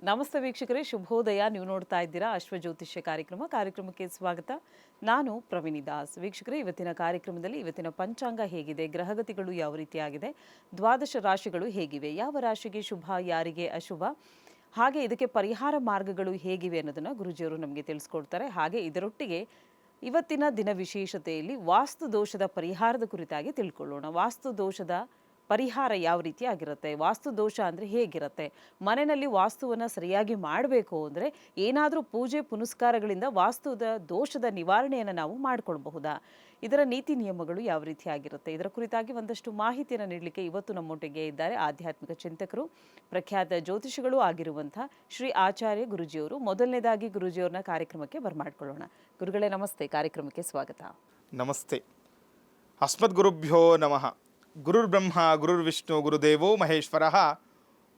ನಮಸ್ತೆ ವೀಕ್ಷಕರೇ, ಶುಭೋದಯ. ನೀವು ನೋಡ್ತಾ ಇದ್ದೀರಾ ಅಶ್ವಜ್ಯೋತಿಷ್ಯ ಕಾರ್ಯಕ್ರಮಕ್ಕೆ ಸ್ವಾಗತ. ನಾನು ಪ್ರವೀಣಿ ದಾಸ್. ವೀಕ್ಷಕರೇ, ಇವತ್ತಿನ ಕಾರ್ಯಕ್ರಮದಲ್ಲಿ ಇವತ್ತಿನ ಪಂಚಾಂಗ ಹೇಗಿದೆ, ಗ್ರಹಗತಿಗಳು ಯಾವ ರೀತಿಯಾಗಿದೆ, ದ್ವಾದಶ ರಾಶಿಗಳು ಹೇಗಿವೆ, ಯಾವ ರಾಶಿಗೆ ಶುಭ, ಯಾರಿಗೆ ಅಶುಭ, ಹಾಗೆ ಇದಕ್ಕೆ ಪರಿಹಾರ ಮಾರ್ಗಗಳು ಹೇಗಿವೆ ಅನ್ನೋದನ್ನು ಗುರುಜಿಯವರು ನಮಗೆ ತಿಳಿಸ್ಕೊಡ್ತಾರೆ. ಹಾಗೆ ಇದರೊಟ್ಟಿಗೆ ಇವತ್ತಿನ ದಿನ ವಿಶೇಷತೆಯಲ್ಲಿ ವಾಸ್ತು ದೋಷದ ಪರಿಹಾರದ ಕುರಿತಾಗಿ ತಿಳ್ಕೊಳ್ಳೋಣ. ವಾಸ್ತು ದೋಷದ ಪರಿಹಾರ ಯಾವ ರೀತಿ ಆಗಿರುತ್ತೆ, ವಾಸ್ತು ದೋಷ ಅಂದರೆ ಹೇಗಿರುತ್ತೆ, ಮನೆಯಲ್ಲಿ ವಾಸ್ತುವನ್ನು ಸರಿಯಾಗಿ ಮಾಡಬೇಕು ಅಂದರೆ ಏನಾದರೂ ಪೂಜೆ ಪುನಸ್ಕಾರಗಳಿಂದ ವಾಸ್ತುದ ದೋಷದ ನಿವಾರಣೆಯನ್ನು ನಾವು ಮಾಡಿಕೊಳ್ಬಹುದಾ, ಇದರ ನೀತಿ ನಿಯಮಗಳು ಯಾವ ರೀತಿ ಆಗಿರುತ್ತೆ, ಇದರ ಕುರಿತಾಗಿ ಒಂದಷ್ಟು ಮಾಹಿತಿಯನ್ನು ನೀಡಲಿಕ್ಕೆ ಇವತ್ತು ನಮ್ಮೊಟ್ಟಿಗೆ ಇದ್ದಾರೆ ಆಧ್ಯಾತ್ಮಿಕ ಚಿಂತಕರು, ಪ್ರಖ್ಯಾತ ಜ್ಯೋತಿಷಿಗಳು ಆಗಿರುವಂಥ ಶ್ರೀ ಆಚಾರ್ಯ ಗುರುಜಿಯವರು. ಮೊದಲನೇದಾಗಿ ಗುರುಜಿಯವ್ರನ್ನ ಕಾರ್ಯಕ್ರಮಕ್ಕೆ ಬರ್ಮಾಡ್ಕೊಳ್ಳೋಣ. ಗುರುಗಳೇ ನಮಸ್ತೆ, ಕಾರ್ಯಕ್ರಮಕ್ಕೆ ಸ್ವಾಗತ. ನಮಸ್ತೆ. ಅಸ್ಮದ್ ಗುರುಭ್ಯೋ ನಮಃ. ಗುರುರ್ಬ್ರಹ್ಮ ಗುರುರ್ವಿಷ್ಣು ಗುರುದೇವೋ ಮಹೇಶ್ವರ,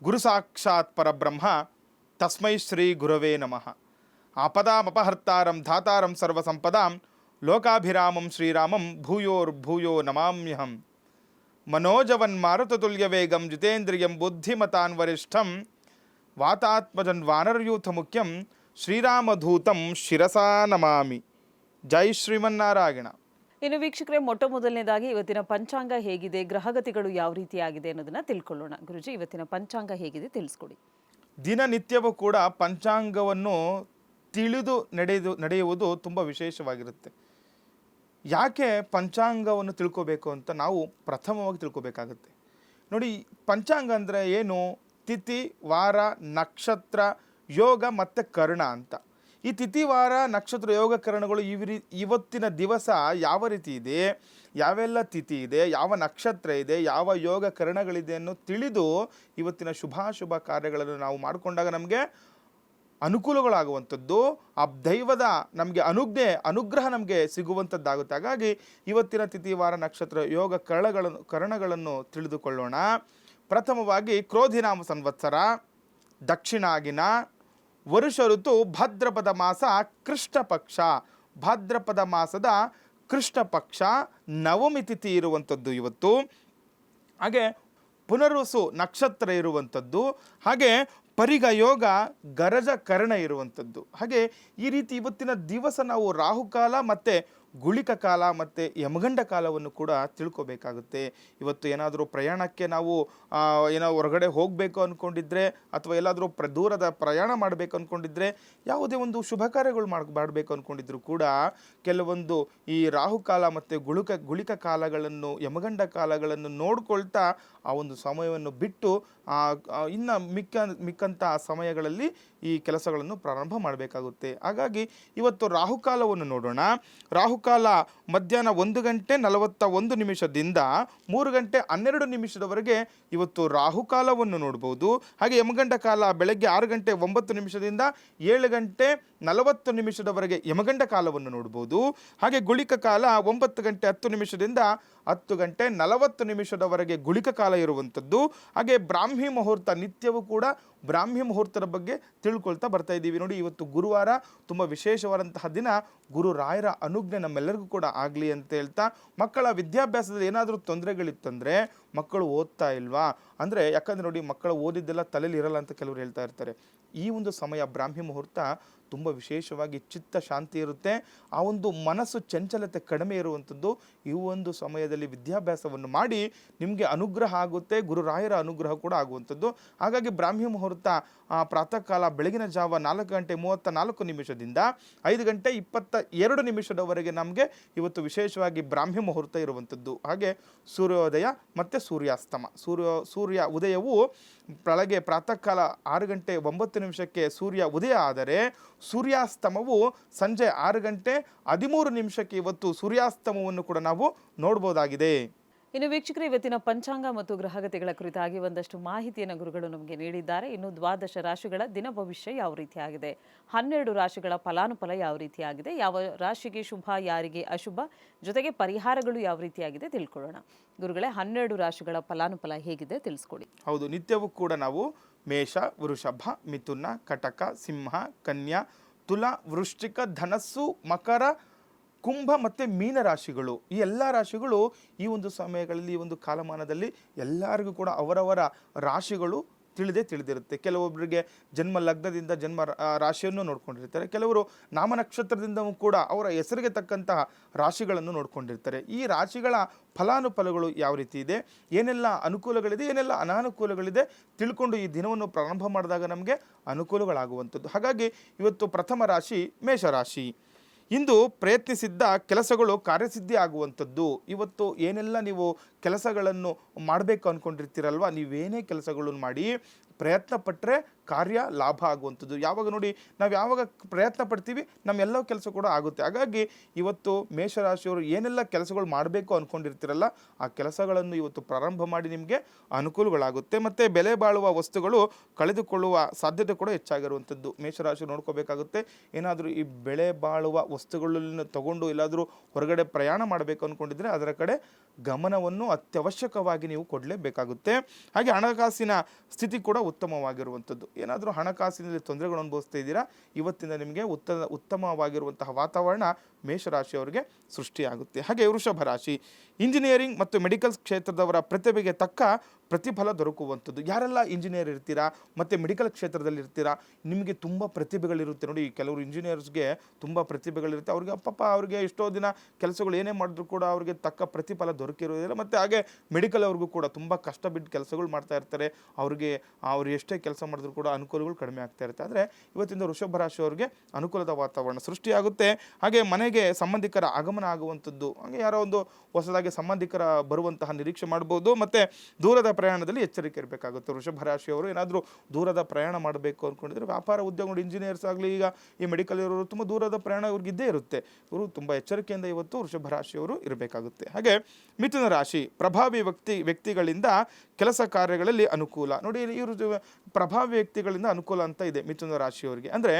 ಗುರು ಸಾಕ್ಷಾತ್ ಪರಬ್ರಹ್ಮ, ತಸ್ಮೈ ಶ್ರೀ ಗುರವೇ ನಮಃ. ಆಪದಾಮಪಹರ್ತಾರಂ ಧಾತಾರಂ ಸರ್ವಸಂಪದಾಂ ಲೋಕಾಭಿರಾಮಂ ಶ್ರೀರಾಮಂ ಭೂಯೋರ್ಭೂಯೋ ನಮಾಮ್ಯಹಂ. ಮನೋಜವನ್ಮಾರುತತುಲ್ಯವೇಗಂ ಜಿತೇಂದ್ರಿಯಂ ಬುದ್ಧಿಮತಾನ್ ವರಿಷ್ಠಂ ವಾತಾತ್ಮಜನ್ ವಾನರಯೂಥ ಮುಖ್ಯಂ ಶ್ರೀರಾಮಧೂತಂ ಶಿರಸಾ ನಮಾಮಿ. ಜೈ ಶ್ರೀಮನ್ನಾರಾಯಣ. ಇನ್ನು ವೀಕ್ಷಕರೇ, ಮೊದಲನೇದಾಗಿ ಇವತ್ತಿನ ಪಂಚಾಂಗ ಹೇಗಿದೆ, ಗ್ರಹಗತಿಗಳು ಯಾವ ರೀತಿಯಾಗಿದೆ ಅನ್ನೋದನ್ನ ತಿಳ್ಕೊಳ್ಳೋಣ. ಗುರುಜಿ, ಇವತ್ತಿನ ಪಂಚಾಂಗ ಹೇಗಿದೆ ತಿಳಿಸ್ಕೊಡಿ. ದಿನನಿತ್ಯವೂ ಕೂಡ ಪಂಚಾಂಗವನ್ನು ತಿಳಿದು ನಡೆಯುವುದು ತುಂಬ ವಿಶೇಷವಾಗಿರುತ್ತೆ. ಯಾಕೆ ಪಂಚಾಂಗವನ್ನು ತಿಳ್ಕೋಬೇಕು ಅಂತ ನಾವು ಪ್ರಥಮವಾಗಿ ತಿಳ್ಕೋಬೇಕಾಗುತ್ತೆ. ನೋಡಿ, ಪಂಚಾಂಗ ಅಂದರೆ ಏನು? ತಿಥಿ, ವಾರ, ನಕ್ಷತ್ರ, ಯೋಗ ಮತ್ತು ಕರ್ಣ ಅಂತ. ಈ ತಿಥಿ, ವಾರ, ನಕ್ಷತ್ರ, ಯೋಗ, ಕರಣಗಳು ಇವತ್ತಿನ ದಿವಸ ಯಾವ ರೀತಿ ಇದೆ, ಯಾವೆಲ್ಲ ತಿಥಿ ಇದೆ, ಯಾವ ನಕ್ಷತ್ರ ಇದೆ, ಯಾವ ಯೋಗ ಕರಣಗಳಿದೆ ಅನ್ನೋ ತಿಳಿದು ಇವತ್ತಿನ ಶುಭಾಶುಭ ಕಾರ್ಯಗಳನ್ನು ನಾವು ಮಾಡಿಕೊಂಡಾಗ ನಮಗೆ ಅನುಕೂಲಗಳಾಗುವಂಥದ್ದು, ಆ ದೈವದ ನಮಗೆ ಅನುಗ್ರಹ ನಮಗೆ ಸಿಗುವಂಥದ್ದಾಗುತ್ತೆ. ಹಾಗಾಗಿ ಇವತ್ತಿನ ತಿಥಿ, ವಾರ, ನಕ್ಷತ್ರ, ಯೋಗ ಕರಣಗಳನ್ನು ತಿಳಿದುಕೊಳ್ಳೋಣ. ಪ್ರಥಮವಾಗಿ ಕ್ರೋಧಿನಾಮ ಸಂವತ್ಸರ, ದಕ್ಷಿಣಾಗಿನ, ವರುಷ ಋತು, ಭಾದ್ರಪದ ಮಾಸ, ಕೃಷ್ಣ ಪಕ್ಷ. ಭಾದ್ರಪದ ಮಾಸದ ಕೃಷ್ಣ ಪಕ್ಷ ನವಮಿ ತಿಥಿ ಇರುವಂಥದ್ದು ಇವತ್ತು. ಹಾಗೆ ಪುನರ್ವಸು ನಕ್ಷತ್ರ ಇರುವಂಥದ್ದು. ಹಾಗೆ ಪರಿಗ ಯೋಗ, ಗರಜ ಕರ್ಣ ಇರುವಂಥದ್ದು. ಹಾಗೆ ಈ ರೀತಿ ಇವತ್ತಿನ ದಿವಸ ನಾವು ರಾಹುಕಾಲ ಮತ್ತು ಗುಳಿಕ ಕಾಲ ಮತ್ತು ಯಮಗಂಡ ಕಾಲವನ್ನು ಕೂಡ ತಿಳ್ಕೊಬೇಕಾಗುತ್ತೆ. ಇವತ್ತು ಏನಾದರೂ ಪ್ರಯಾಣಕ್ಕೆ ನಾವು ಏನೋ ಹೊರಗಡೆ ಹೋಗಬೇಕು ಅಂದ್ಕೊಂಡಿದ್ರೆ, ಅಥವಾ ಎಲ್ಲಾದರೂ ದೂರದ ಪ್ರಯಾಣ ಮಾಡಬೇಕು ಅಂದ್ಕೊಂಡಿದ್ರೆ, ಯಾವುದೇ ಒಂದು ಶುಭ ಕಾರ್ಯಗಳು ಮಾಡಬೇಕು ಅಂದ್ಕೊಂಡಿದ್ರು ಕೂಡ ಕೆಲವೊಂದು ಈ ರಾಹುಕಾಲ ಮತ್ತು ಗುಳಿಕ ಕಾಲಗಳನ್ನು, ಯಮಗಂಡ ಕಾಲಗಳನ್ನು ನೋಡ್ಕೊಳ್ತಾ ಆ ಒಂದು ಸಮಯವನ್ನು ಬಿಟ್ಟು ಇನ್ನು ಮಿಕ್ಕಂಥ ಸಮಯಗಳಲ್ಲಿ ಈ ಕೆಲಸಗಳನ್ನು ಪ್ರಾರಂಭ ಮಾಡಬೇಕಾಗುತ್ತೆ. ಹಾಗಾಗಿ ಇವತ್ತು ರಾಹುಕಾಲವನ್ನು ನೋಡೋಣ. ರಾಹುಕಾಲ ಮಧ್ಯಾಹ್ನ 1:41 3 ಗಂಟೆ 12 ನಿಮಿಷದವರೆಗೆ ಇವತ್ತು ರಾಹುಕಾಲವನ್ನು ನೋಡ್ಬೋದು. ಹಾಗೆ ಯಮಗಂಡ ಕಾಲ ಬೆಳಗ್ಗೆ 6:09 7:40 ಯಮಗಂಡ ಕಾಲವನ್ನು ನೋಡ್ಬೋದು. ಹಾಗೆ ಗುಳಿಕ ಕಾಲ 9:10 10:40 ಗುಳಿಕ ಕಾಲ ಇರುವಂಥದ್ದು. ಹಾಗೆ ಬ್ರಾಹ್ಮಿ ಮುಹೂರ್ತ, ನಿತ್ಯವೂ ಕೂಡ ಬ್ರಾಹ್ಮಿ ಮುಹೂರ್ತದ ಬಗ್ಗೆ ತಿಳ್ಕೊಳ್ತಾ ಬರ್ತಾ ಇದ್ದೀವಿ. ನೋಡಿ, ಇವತ್ತು ಗುರುವಾರ ತುಂಬ ವಿಶೇಷವಾದಂತಹ ದಿನ. ಗುರು ರಾಯರ ಅನುಜ್ಞೆ ನಮ್ಮೆಲ್ಲರಿಗೂ ಕೂಡ ಆಗಲಿ ಅಂತ ಹೇಳ್ತಾ, ಮಕ್ಕಳ ವಿದ್ಯಾಭ್ಯಾಸದಲ್ಲಿ ಏನಾದರೂ ತೊಂದರೆಗಳಿತ್ತಂದರೆ, ಮಕ್ಕಳು ಓದ್ತಾ ಇಲ್ವಾ ಅಂದರೆ, ಯಾಕಂದರೆ ನೋಡಿ, ಮಕ್ಕಳು ಓದಿದ್ದೆಲ್ಲ ತಲೆಯಲ್ಲಿ ಇರಲ್ಲ ಅಂತ ಕೆಲವರು ಹೇಳ್ತಾ ಇರ್ತಾರೆ. ಈ ಒಂದು ಸಮಯ ಬ್ರಾಹ್ಮಿ ಮುಹೂರ್ತ ತುಂಬ ವಿಶೇಷವಾಗಿ ಚಿತ್ತ ಶಾಂತಿ ಇರುತ್ತೆ. ಆ ಒಂದು ಮನಸ್ಸು ಚಂಚಲತೆ ಕಡಿಮೆ ಇರುವಂಥದ್ದು. ಈ ಒಂದು ಸಮಯದಲ್ಲಿ ವಿದ್ಯಾಭ್ಯಾಸವನ್ನು ಮಾಡಿ ನಿಮಗೆ ಅನುಗ್ರಹ ಆಗುತ್ತೆ, ಗುರುರಾಯರ ಅನುಗ್ರಹ ಕೂಡ ಆಗುವಂಥದ್ದು. ಹಾಗಾಗಿ ಬ್ರಾಹ್ಮಿ ಮುಹೂರ್ತ ಪ್ರಾತಃ ಕಾಲ ಬೆಳಗಿನ ಜಾವ 4:34 5:22 ನಮಗೆ ಇವತ್ತು ವಿಶೇಷವಾಗಿ ಬ್ರಾಹ್ಮಿ ಮುಹೂರ್ತ ಇರುವಂಥದ್ದು. ಹಾಗೆ ಸೂರ್ಯೋದಯ ಮತ್ತು ಸೂರ್ಯಾಸ್ತಮ. ಸೂರ್ಯ ಉದಯವು ಬೆಳಗ್ಗೆ ಪ್ರಾತಃ ಕಾಲ 6:09 ಸೂರ್ಯ ಉದಯ ಆದರೆ, ಸೂರ್ಯಾಸ್ತಮವು ಸಂಜೆ 6:13 ಇವತ್ತು ಸೂರ್ಯಾಸ್ತಮವನ್ನು ಕೂಡ ನಾವು ನೋಡ್ಬೋದಾಗಿದೆ. ಇನ್ನು ವೀಕ್ಷಕರು, ಇವತ್ತಿನ ಪಂಚಾಂಗ ಮತ್ತು ಗ್ರಹಗತಿಗಳ ಕುರಿತಾಗಿ ಒಂದಷ್ಟು ಮಾಹಿತಿಯನ್ನು ಗುರುಗಳು ನಮಗೆ ನೀಡಿದ್ದಾರೆ. ಇನ್ನು ದ್ವಾದಶ ರಾಶಿಗಳ ದಿನ ಭವಿಷ್ಯ ಯಾವ ರೀತಿಯಾಗಿದೆ, 12 ರಾಶಿಗಳ ಫಲಾನುಫಲ ಯಾವ ರೀತಿಯಾಗಿದೆ, ಯಾವ ರಾಶಿಗೆ ಶುಭ, ಯಾರಿಗೆ ಅಶುಭ, ಜೊತೆಗೆ ಪರಿಹಾರಗಳು ಯಾವ ರೀತಿಯಾಗಿದೆ ತಿಳ್ಕೊಳ್ಳೋಣ. ಗುರುಗಳೇ, 12 ರಾಶಿಗಳ ಫಲಾನುಫಲ ಹೇಗಿದೆ ತಿಳಿಸ್ಕೊಡಿ. ಹೌದು, ನಿತ್ಯವೂ ಕೂಡ ನಾವು ಮೇಷ, ವೃಷಭ, ಮಿಥುನ, ಕಟಕ, ಸಿಂಹ, ಕನ್ಯಾ, ತುಲ, ವೃಶ್ಚಿಕ, ಧನಸ್ಸು, ಮಕರ, ಕುಂಭ ಮತ್ತು ಮೀನ ರಾಶಿಗಳು, ಈ ಎಲ್ಲ ರಾಶಿಗಳು ಈ ಒಂದು ಸಮಯಗಳಲ್ಲಿ, ಈ ಒಂದು ಕಾಲಮಾನದಲ್ಲಿ ಎಲ್ಲರಿಗೂ ಕೂಡ ಅವರವರ ರಾಶಿಗಳು ತಿಳಿದಿರುತ್ತೆ. ಕೆಲವೊಬ್ಬರಿಗೆ ಜನ್ಮ ಲಗ್ನದಿಂದ ಜನ್ಮ ರಾಶಿಯನ್ನು ನೋಡ್ಕೊಂಡಿರ್ತಾರೆ. ಕೆಲವರು ನಾಮ ನಕ್ಷತ್ರದಿಂದವೂ ಕೂಡ ಅವರ ಹೆಸರಿಗೆ ತಕ್ಕಂತಹ ರಾಶಿಗಳನ್ನು ನೋಡ್ಕೊಂಡಿರ್ತಾರೆ. ಈ ರಾಶಿಗಳ ಫಲಾನುಫಲಗಳು ಯಾವ ರೀತಿ ಇದೆ, ಏನೆಲ್ಲ ಅನುಕೂಲಗಳಿದೆ, ಏನೆಲ್ಲ ಅನಾನುಕೂಲಗಳಿದೆ ತಿಳ್ಕೊಂಡು ಈ ದಿನವನ್ನು ಪ್ರಾರಂಭ ಮಾಡಿದಾಗ ನಮಗೆ ಅನುಕೂಲಗಳಾಗುವಂಥದ್ದು. ಹಾಗಾಗಿ ಇವತ್ತು ಪ್ರಥಮ ರಾಶಿ ಮೇಷರಾಶಿ. ಇಂದು ಪ್ರಯತ್ನಿಸಿದ್ದ ಕೆಲಸಗಳು ಕಾರ್ಯಸಿದ್ಧಿ ಆಗುವಂಥದ್ದು. ಇವತ್ತು ಏನೆಲ್ಲ ನೀವು ಕೆಲಸಗಳನ್ನು ಮಾಡಬೇಕು ಅಂದ್ಕೊಂಡಿರ್ತೀರಲ್ವ, ನೀವೇನೇ ಕೆಲಸಗಳನ್ನು ಮಾಡಿ ಪ್ರಯತ್ನ ಪಟ್ಟರೆ ಕಾರ್ಯ ಲಾಭ ಆಗುವಂಥದ್ದು. ಯಾವಾಗ ನೋಡಿ, ನಾವು ಯಾವಾಗ ಪ್ರಯತ್ನ ಪಡ್ತೀವಿ ನಮ್ಮೆಲ್ಲ ಕೆಲಸ ಕೂಡ ಆಗುತ್ತೆ. ಹಾಗಾಗಿ ಇವತ್ತು ಮೇಷರಾಶಿಯವರು ಏನೆಲ್ಲ ಕೆಲಸಗಳು ಮಾಡಬೇಕು ಅಂದ್ಕೊಂಡಿರ್ತೀರಲ್ಲ, ಆ ಕೆಲಸಗಳನ್ನು ಇವತ್ತು ಪ್ರಾರಂಭ ಮಾಡಿ ನಿಮಗೆ ಅನುಕೂಲಗಳಾಗುತ್ತೆ. ಮತ್ತು ಬೆಲೆ ಬಾಳುವ ವಸ್ತುಗಳು ಕಳೆದುಕೊಳ್ಳುವ ಸಾಧ್ಯತೆ ಕೂಡ ಹೆಚ್ಚಾಗಿರುವಂಥದ್ದು. ಮೇಷರಾಶಿ ನೋಡ್ಕೋಬೇಕಾಗುತ್ತೆ. ಏನಾದರೂ ಈ ಬೆಲೆ ಬಾಳುವ ವಸ್ತುಗಳನ್ನು ತಗೊಂಡು ಎಲ್ಲಾದರೂ ಹೊರಗಡೆ ಪ್ರಯಾಣ ಮಾಡಬೇಕು ಅಂದ್ಕೊಂಡಿದ್ರೆ ಅದರ ಕಡೆ ಗಮನವನ್ನು ಅತ್ಯವಶ್ಯಕವಾಗಿ ನೀವು ಕೊಡಲೇಬೇಕಾಗುತ್ತೆ. ಹಾಗೆ ಹಣಕಾಸಿನ ಸ್ಥಿತಿ ಕೂಡ ಉತ್ತಮವಾಗಿರುವಂಥದ್ದು. ಏನಾದರೂ ಹಣಕಾಸಿನಲ್ಲಿ ತೊಂದರೆಗಳು ಅನುಭವಿಸ್ತಾ ಇದ್ದೀರಾ, ಇವತ್ತಿಂದ ನಿಮಗೆ ಉತ್ತಮವಾಗಿರುವಂತಹ ವಾತಾವರಣ ಮೇಷರಾಶಿಯವರಿಗೆ ಸೃಷ್ಟಿಯಾಗುತ್ತೆ. ಹಾಗೆ ವೃಷಭ ರಾಶಿ, ಇಂಜಿನಿಯರಿಂಗ್ ಮತ್ತು ಮೆಡಿಕಲ್ ಕ್ಷೇತ್ರದವರ ಪ್ರತಿಭೆಗೆ ತಕ್ಕ ಪ್ರತಿಫಲ ದೊರಕುವಂಥದ್ದು. ಯಾರೆಲ್ಲ ಇಂಜಿನಿಯರ್ ಇರ್ತೀರಾ ಮತ್ತು ಮೆಡಿಕಲ್ ಕ್ಷೇತ್ರದಲ್ಲಿ ಇರ್ತೀರಾ, ನಿಮಗೆ ತುಂಬ ಪ್ರತಿಭೆಗಳಿರುತ್ತೆ. ನೋಡಿ, ಕೆಲವರು ಇಂಜಿನಿಯರ್ಸ್ಗೆ ತುಂಬ ಪ್ರತಿಭೆಗಳಿರುತ್ತೆ. ಅವ್ರಿಗೆ ಅವ್ರಿಗೆ ಎಷ್ಟೋ ದಿನ ಕೆಲಸಗಳು ಏನೇ ಮಾಡಿದ್ರು ಕೂಡ ಅವ್ರಿಗೆ ತಕ್ಕ ಪ್ರತಿಫಲ ದೊರಕಿರೋದಿಲ್ಲ. ಮತ್ತು ಹಾಗೆ ಮೆಡಿಕಲ್ ಅವ್ರಿಗೂ ಕೂಡ ತುಂಬ ಕಷ್ಟ ಬಿಟ್ಟು ಕೆಲಸಗಳು ಮಾಡ್ತಾ ಇರ್ತಾರೆ. ಅವ್ರು ಎಷ್ಟೇ ಕೆಲಸ ಮಾಡಿದ್ರು ಕೂಡ ಅನುಕೂಲಗಳು ಕಡಿಮೆ ಆಗ್ತಾ ಇರುತ್ತೆ. ಆದರೆ ಇವತ್ತಿಂದ ವೃಷಭ ರಾಶಿಯವರಿಗೆ ಅನುಕೂಲದ ವಾತಾವರಣ ಸೃಷ್ಟಿಯಾಗುತ್ತೆ. ಹಾಗೆ ಮನೆಗೆ ಸಂಬಂಧಿಕರ ಆಗಮನ ಆಗುವಂಥದ್ದು. ಹಾಗೆ ಯಾರೋ ಒಂದು ಹೊಸದಾಗಿ ಸಂಬಂಧಿಕರ ಬರುವಂತಹ ನಿರೀಕ್ಷೆ ಮಾಡ್ಬೋದು. ಮತ್ತು ದೂರದ ಪ್ರಯಾಣದಲ್ಲಿ ಎಚ್ಚರಿಕೆ ಇರಬೇಕಾಗುತ್ತೆ. ವೃಷಭ ರಾಶಿಯವರು ಏನಾದರೂ ದೂರದ ಪ್ರಯಾಣ ಮಾಡಬೇಕು ಅಂದ್ಕೊಂಡಿದ್ರೆ, ವ್ಯಾಪಾರ ಉದ್ಯೋಗ ಇಂಜಿನಿಯರ್ಸ್ ಆಗಲಿ, ಈಗ ಈ ಮೆಡಿಕಲ್ ಇರೋರು ತುಂಬ ದೂರದ ಪ್ರಯಾಣ ಇವ್ರಿಗೆ ಇದ್ದೇ ಇರುತ್ತೆ. ಇವರು ತುಂಬ ಎಚ್ಚರಿಕೆಯಿಂದ ಇವತ್ತು ವೃಷಭ ರಾಶಿಯವರು ಇರಬೇಕಾಗುತ್ತೆ. ಹಾಗೆ ಮಿಥುನ ರಾಶಿ, ಪ್ರಭಾವಿ ವ್ಯಕ್ತಿಗಳಿಂದ ಕೆಲಸ ಕಾರ್ಯಗಳಲ್ಲಿ ಅನುಕೂಲ. ನೋಡಿ, ಇವರು ಪ್ರಭಾವಿ ವ್ಯಕ್ತಿಗಳಿಂದ ಅನುಕೂಲ ಅಂತ ಇದೆ ಮಿಥುನ ರಾಶಿಯವರಿಗೆ. ಅಂದರೆ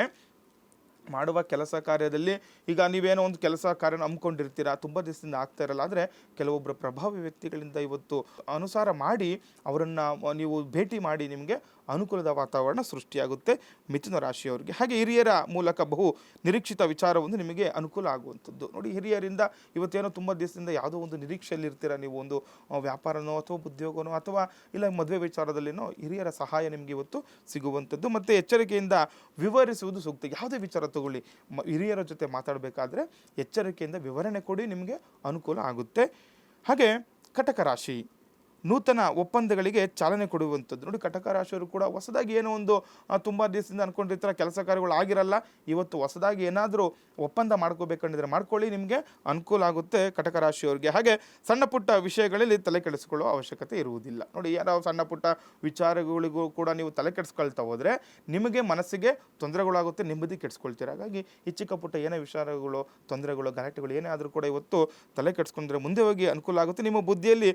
ಮಾಡುವ ಕೆಲಸ ಕಾರ್ಯದಲ್ಲಿ ಈಗ ನೀವೇನೋ ಒಂದು ಕೆಲಸ ಕಾರ್ಯನ ಹಮ್ಮಿಕೊಂಡಿರ್ತೀರಾ, ತುಂಬ ದಿವಸದಿಂದ ಆಗ್ತಾ ಇರಲ್ಲ. ಆದರೆ ಕೆಲವೊಬ್ಬರು ಪ್ರಭಾವಿ ವ್ಯಕ್ತಿಗಳಿಂದ ಇವತ್ತು ಅನುಸಾರ ಮಾಡಿ ಅವರನ್ನು ನೀವು ಭೇಟಿ ಮಾಡಿ ನಿಮಗೆ ಅನುಕೂಲದ ವಾತಾವರಣ ಸೃಷ್ಟಿಯಾಗುತ್ತೆ ಮಿಥುನ ರಾಶಿಯವರಿಗೆ. ಹಾಗೆ ಹಿರಿಯರ ಮೂಲಕ ಬಹು ನಿರೀಕ್ಷಿತ ವಿಚಾರವೊಂದು ನಿಮಗೆ ಅನುಕೂಲ ಆಗುವಂಥದ್ದು. ನೋಡಿ, ಹಿರಿಯರಿಂದ ಇವತ್ತೇನೋ ತುಂಬ ದಿವಸದಿಂದ ಯಾವುದೋ ಒಂದು ನಿರೀಕ್ಷೆಯಲ್ಲಿ ಇರ್ತೀರ, ನೀವು ಒಂದು ವ್ಯಾಪಾರನೋ ಅಥವಾ ಉದ್ಯೋಗನೋ ಅಥವಾ ಇಲ್ಲ ಮದುವೆ ವಿಚಾರದಲ್ಲಿನೋ ಹಿರಿಯರ ಸಹಾಯ ನಿಮಗೆ ಇವತ್ತು ಸಿಗುವಂಥದ್ದು. ಮತ್ತು ಎಚ್ಚರಿಕೆಯಿಂದ ವಿವರಿಸುವುದು ಸೂಕ್ತ. ಯಾವುದೇ ವಿಚಾರ ತಗೊಳ್ಳಿ, ಹಿರಿಯರ ಜೊತೆ ಮಾತಾಡಬೇಕಾದ್ರೆ ಎಚ್ಚರಿಕೆಯಿಂದ ವಿವರಣೆ ಕೊಡಿ, ನಿಮಗೆ ಅನುಕೂಲ ಆಗುತ್ತೆ. ಹಾಗೆ ಕಟಕ ರಾಶಿ, ನೂತನ ಒಪ್ಪಂದಗಳಿಗೆ ಚಾಲನೆ ಕೊಡುವಂಥದ್ದು. ನೋಡಿ, ಕಟಕ ರಾಶಿಯವರು ಕೂಡ ಹೊಸದಾಗಿ ಏನೋ ಒಂದು ತುಂಬ ದಿವಸದಿಂದ ಅಂದ್ಕೊಂಡಿರ್ತಾರೆ, ಕೆಲಸ ಕಾರ್ಯಗಳು ಆಗಿರಲ್ಲ. ಇವತ್ತು ಹೊಸದಾಗಿ ಏನಾದರೂ ಒಪ್ಪಂದ ಮಾಡ್ಕೋಬೇಕಂದಿದ್ರೆ ಮಾಡ್ಕೊಳ್ಳಿ, ನಿಮಗೆ ಅನುಕೂಲ ಆಗುತ್ತೆ ಕಟಕ ರಾಶಿಯವರಿಗೆ. ಹಾಗೆ ಸಣ್ಣ ಪುಟ್ಟ ವಿಷಯಗಳಲ್ಲಿ ತಲೆ ಕೆಡಿಸ್ಕೊಳ್ಳೋ ಅವಶ್ಯಕತೆ ಇರುವುದಿಲ್ಲ. ನೋಡಿ, ಯಾರೋ ಸಣ್ಣ ಪುಟ್ಟ ವಿಚಾರಗಳಿಗೂ ಕೂಡ ನೀವು ತಲೆ ಕೆಡಿಸ್ಕೊಳ್ತಾ ಹೋದರೆ ನಿಮಗೆ ಮನಸ್ಸಿಗೆ ತೊಂದರೆಗಳಾಗುತ್ತೆ, ನೆಮ್ಮದಿ ಕೆಡಿಸ್ಕೊಳ್ತೀರ. ಹಾಗಾಗಿ ಈ ಚಿಕ್ಕ ಪುಟ್ಟ ಏನೇ ವಿಚಾರಗಳು, ತೊಂದರೆಗಳು, ಗಲಾಟೆಗಳು ಏನೇ ಆದರೂ ಕೂಡ ಇವತ್ತು ತಲೆ ಕೆಡಿಸ್ಕೊಂಡ್ರೆ ಮುಂದೆ ಹೋಗಿ ಅನುಕೂಲ ಆಗುತ್ತೆ. ನಿಮ್ಮ ಬುದ್ಧಿಯಲ್ಲಿ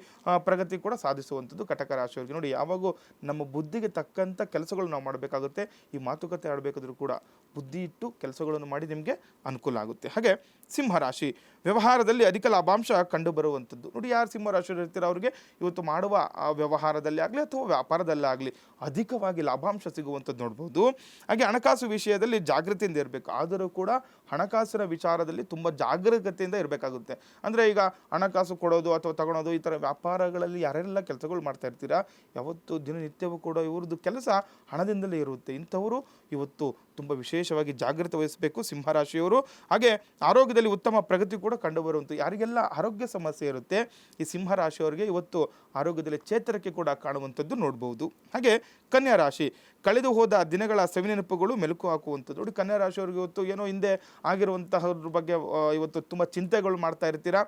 ಪ್ರಗತಿ ಕೂಡ ಸಾಧಿಸುವಂಥದ್ದು ಕಟಕ ರಾಶಿಯವರಿಗೆ. ನೋಡಿ, ಯಾವಾಗೂ ನಮ್ಮ ಬುದ್ಧಿಗೆ ತಕ್ಕಂಥ ಕೆಲಸಗಳು ನಾವು ಮಾಡಬೇಕಾಗುತ್ತೆ. ಈ ಮಾತುಕತೆ ಆಡಬೇಕಾದ್ರೂ ಕೂಡ ಬುದ್ಧಿ ಇಟ್ಟು ಕೆಲಸಗಳನ್ನು ಮಾಡಿ ನಿಮಗೆ ಅನುಕೂಲ ಆಗುತ್ತೆ. ಹಾಗೆ ಸಿಂಹರಾಶಿ, ವ್ಯವಹಾರದಲ್ಲಿ ಅಧಿಕ ಲಾಭಾಂಶ ಕಂಡು ಬರುವಂಥದ್ದು. ನೋಡಿ, ಯಾರು ಸಿಂಹರಾಶಿಯಲ್ಲಿ ಇರ್ತೀರ ಅವರಿಗೆ ಇವತ್ತು ಮಾಡುವ ವ್ಯವಹಾರದಲ್ಲಿ ಆಗಲಿ ಅಥವಾ ವ್ಯಾಪಾರದಲ್ಲೇ ಆಗಲಿ ಅಧಿಕವಾಗಿ ಲಾಭಾಂಶ ಸಿಗುವಂಥದ್ದು ನೋಡ್ಬೋದು. ಹಾಗೆ ಹಣಕಾಸು ವಿಷಯದಲ್ಲಿ ಜಾಗೃತಿಯಿಂದ ಇರಬೇಕು. ಆದರೂ ಕೂಡ ಹಣಕಾಸಿನ ವಿಚಾರದಲ್ಲಿ ತುಂಬ ಜಾಗರೂಕತೆಯಿಂದ ಇರಬೇಕಾಗುತ್ತೆ. ಅಂದರೆ ಈಗ ಹಣಕಾಸು ಕೊಡೋದು ಅಥವಾ ತಗೊಳೋದು, ಈ ಥರ ವ್ಯಾಪಾರಗಳಲ್ಲಿ ಯಾರೆಲ್ಲ ಕೆಲಸಗಳು ಮಾಡ್ತಾ ಇರ್ತೀರಾ, ಯಾವತ್ತು ದಿನನಿತ್ಯವೂ ಕೂಡ ಇವ್ರದ್ದು ಕೆಲಸ ಹಣದಿಂದಲೇ ಇರುತ್ತೆ. ಇಂಥವರು ಇವತ್ತು ತುಂಬ ವಿಶೇಷವಾಗಿ ಜಾಗೃತಿ ವಹಿಸಬೇಕು ಸಿಂಹರಾಶಿಯವರು. ಹಾಗೆ ಆರೋಗ್ಯದಲ್ಲಿ ಉತ್ತಮ ಪ್ರಗತಿ ಕೂಡ ಕಂಡುಬರುವಂಥ ಯಾರಿಗೆಲ್ಲ ಆರೋಗ್ಯ ಸಮಸ್ಯೆ ಇರುತ್ತೆ, ಈ ಸಿಂಹರಾಶಿಯವರಿಗೆ ಇವತ್ತು ಆರೋಗ್ಯದಲ್ಲಿ ಚೇತರಿಕೆ ಕೂಡ ಕಾಣುವಂಥದ್ದು ನೋಡ್ಬೋದು. ಹಾಗೆ ಕನ್ಯಾ ರಾಶಿ, ಕಳೆದು ಹೋದ ದಿನಗಳ ಸವಿನೆನಪುಗಳು ಮೆಲುಕು ಹಾಕುವಂಥದ್ದು. ನೋಡಿ, ಕನ್ಯಾ ರಾಶಿಯವರಿಗೆ ಇವತ್ತು ಏನೋ ಹಿಂದೆ ಆಗಿರುವಂತಹದ್ರ ಬಗ್ಗೆ ಇವತ್ತು ತುಂಬ ಚಿಂತೆಗಳು ಮಾಡ್ತಾ ಇರ್ತೀರಾ.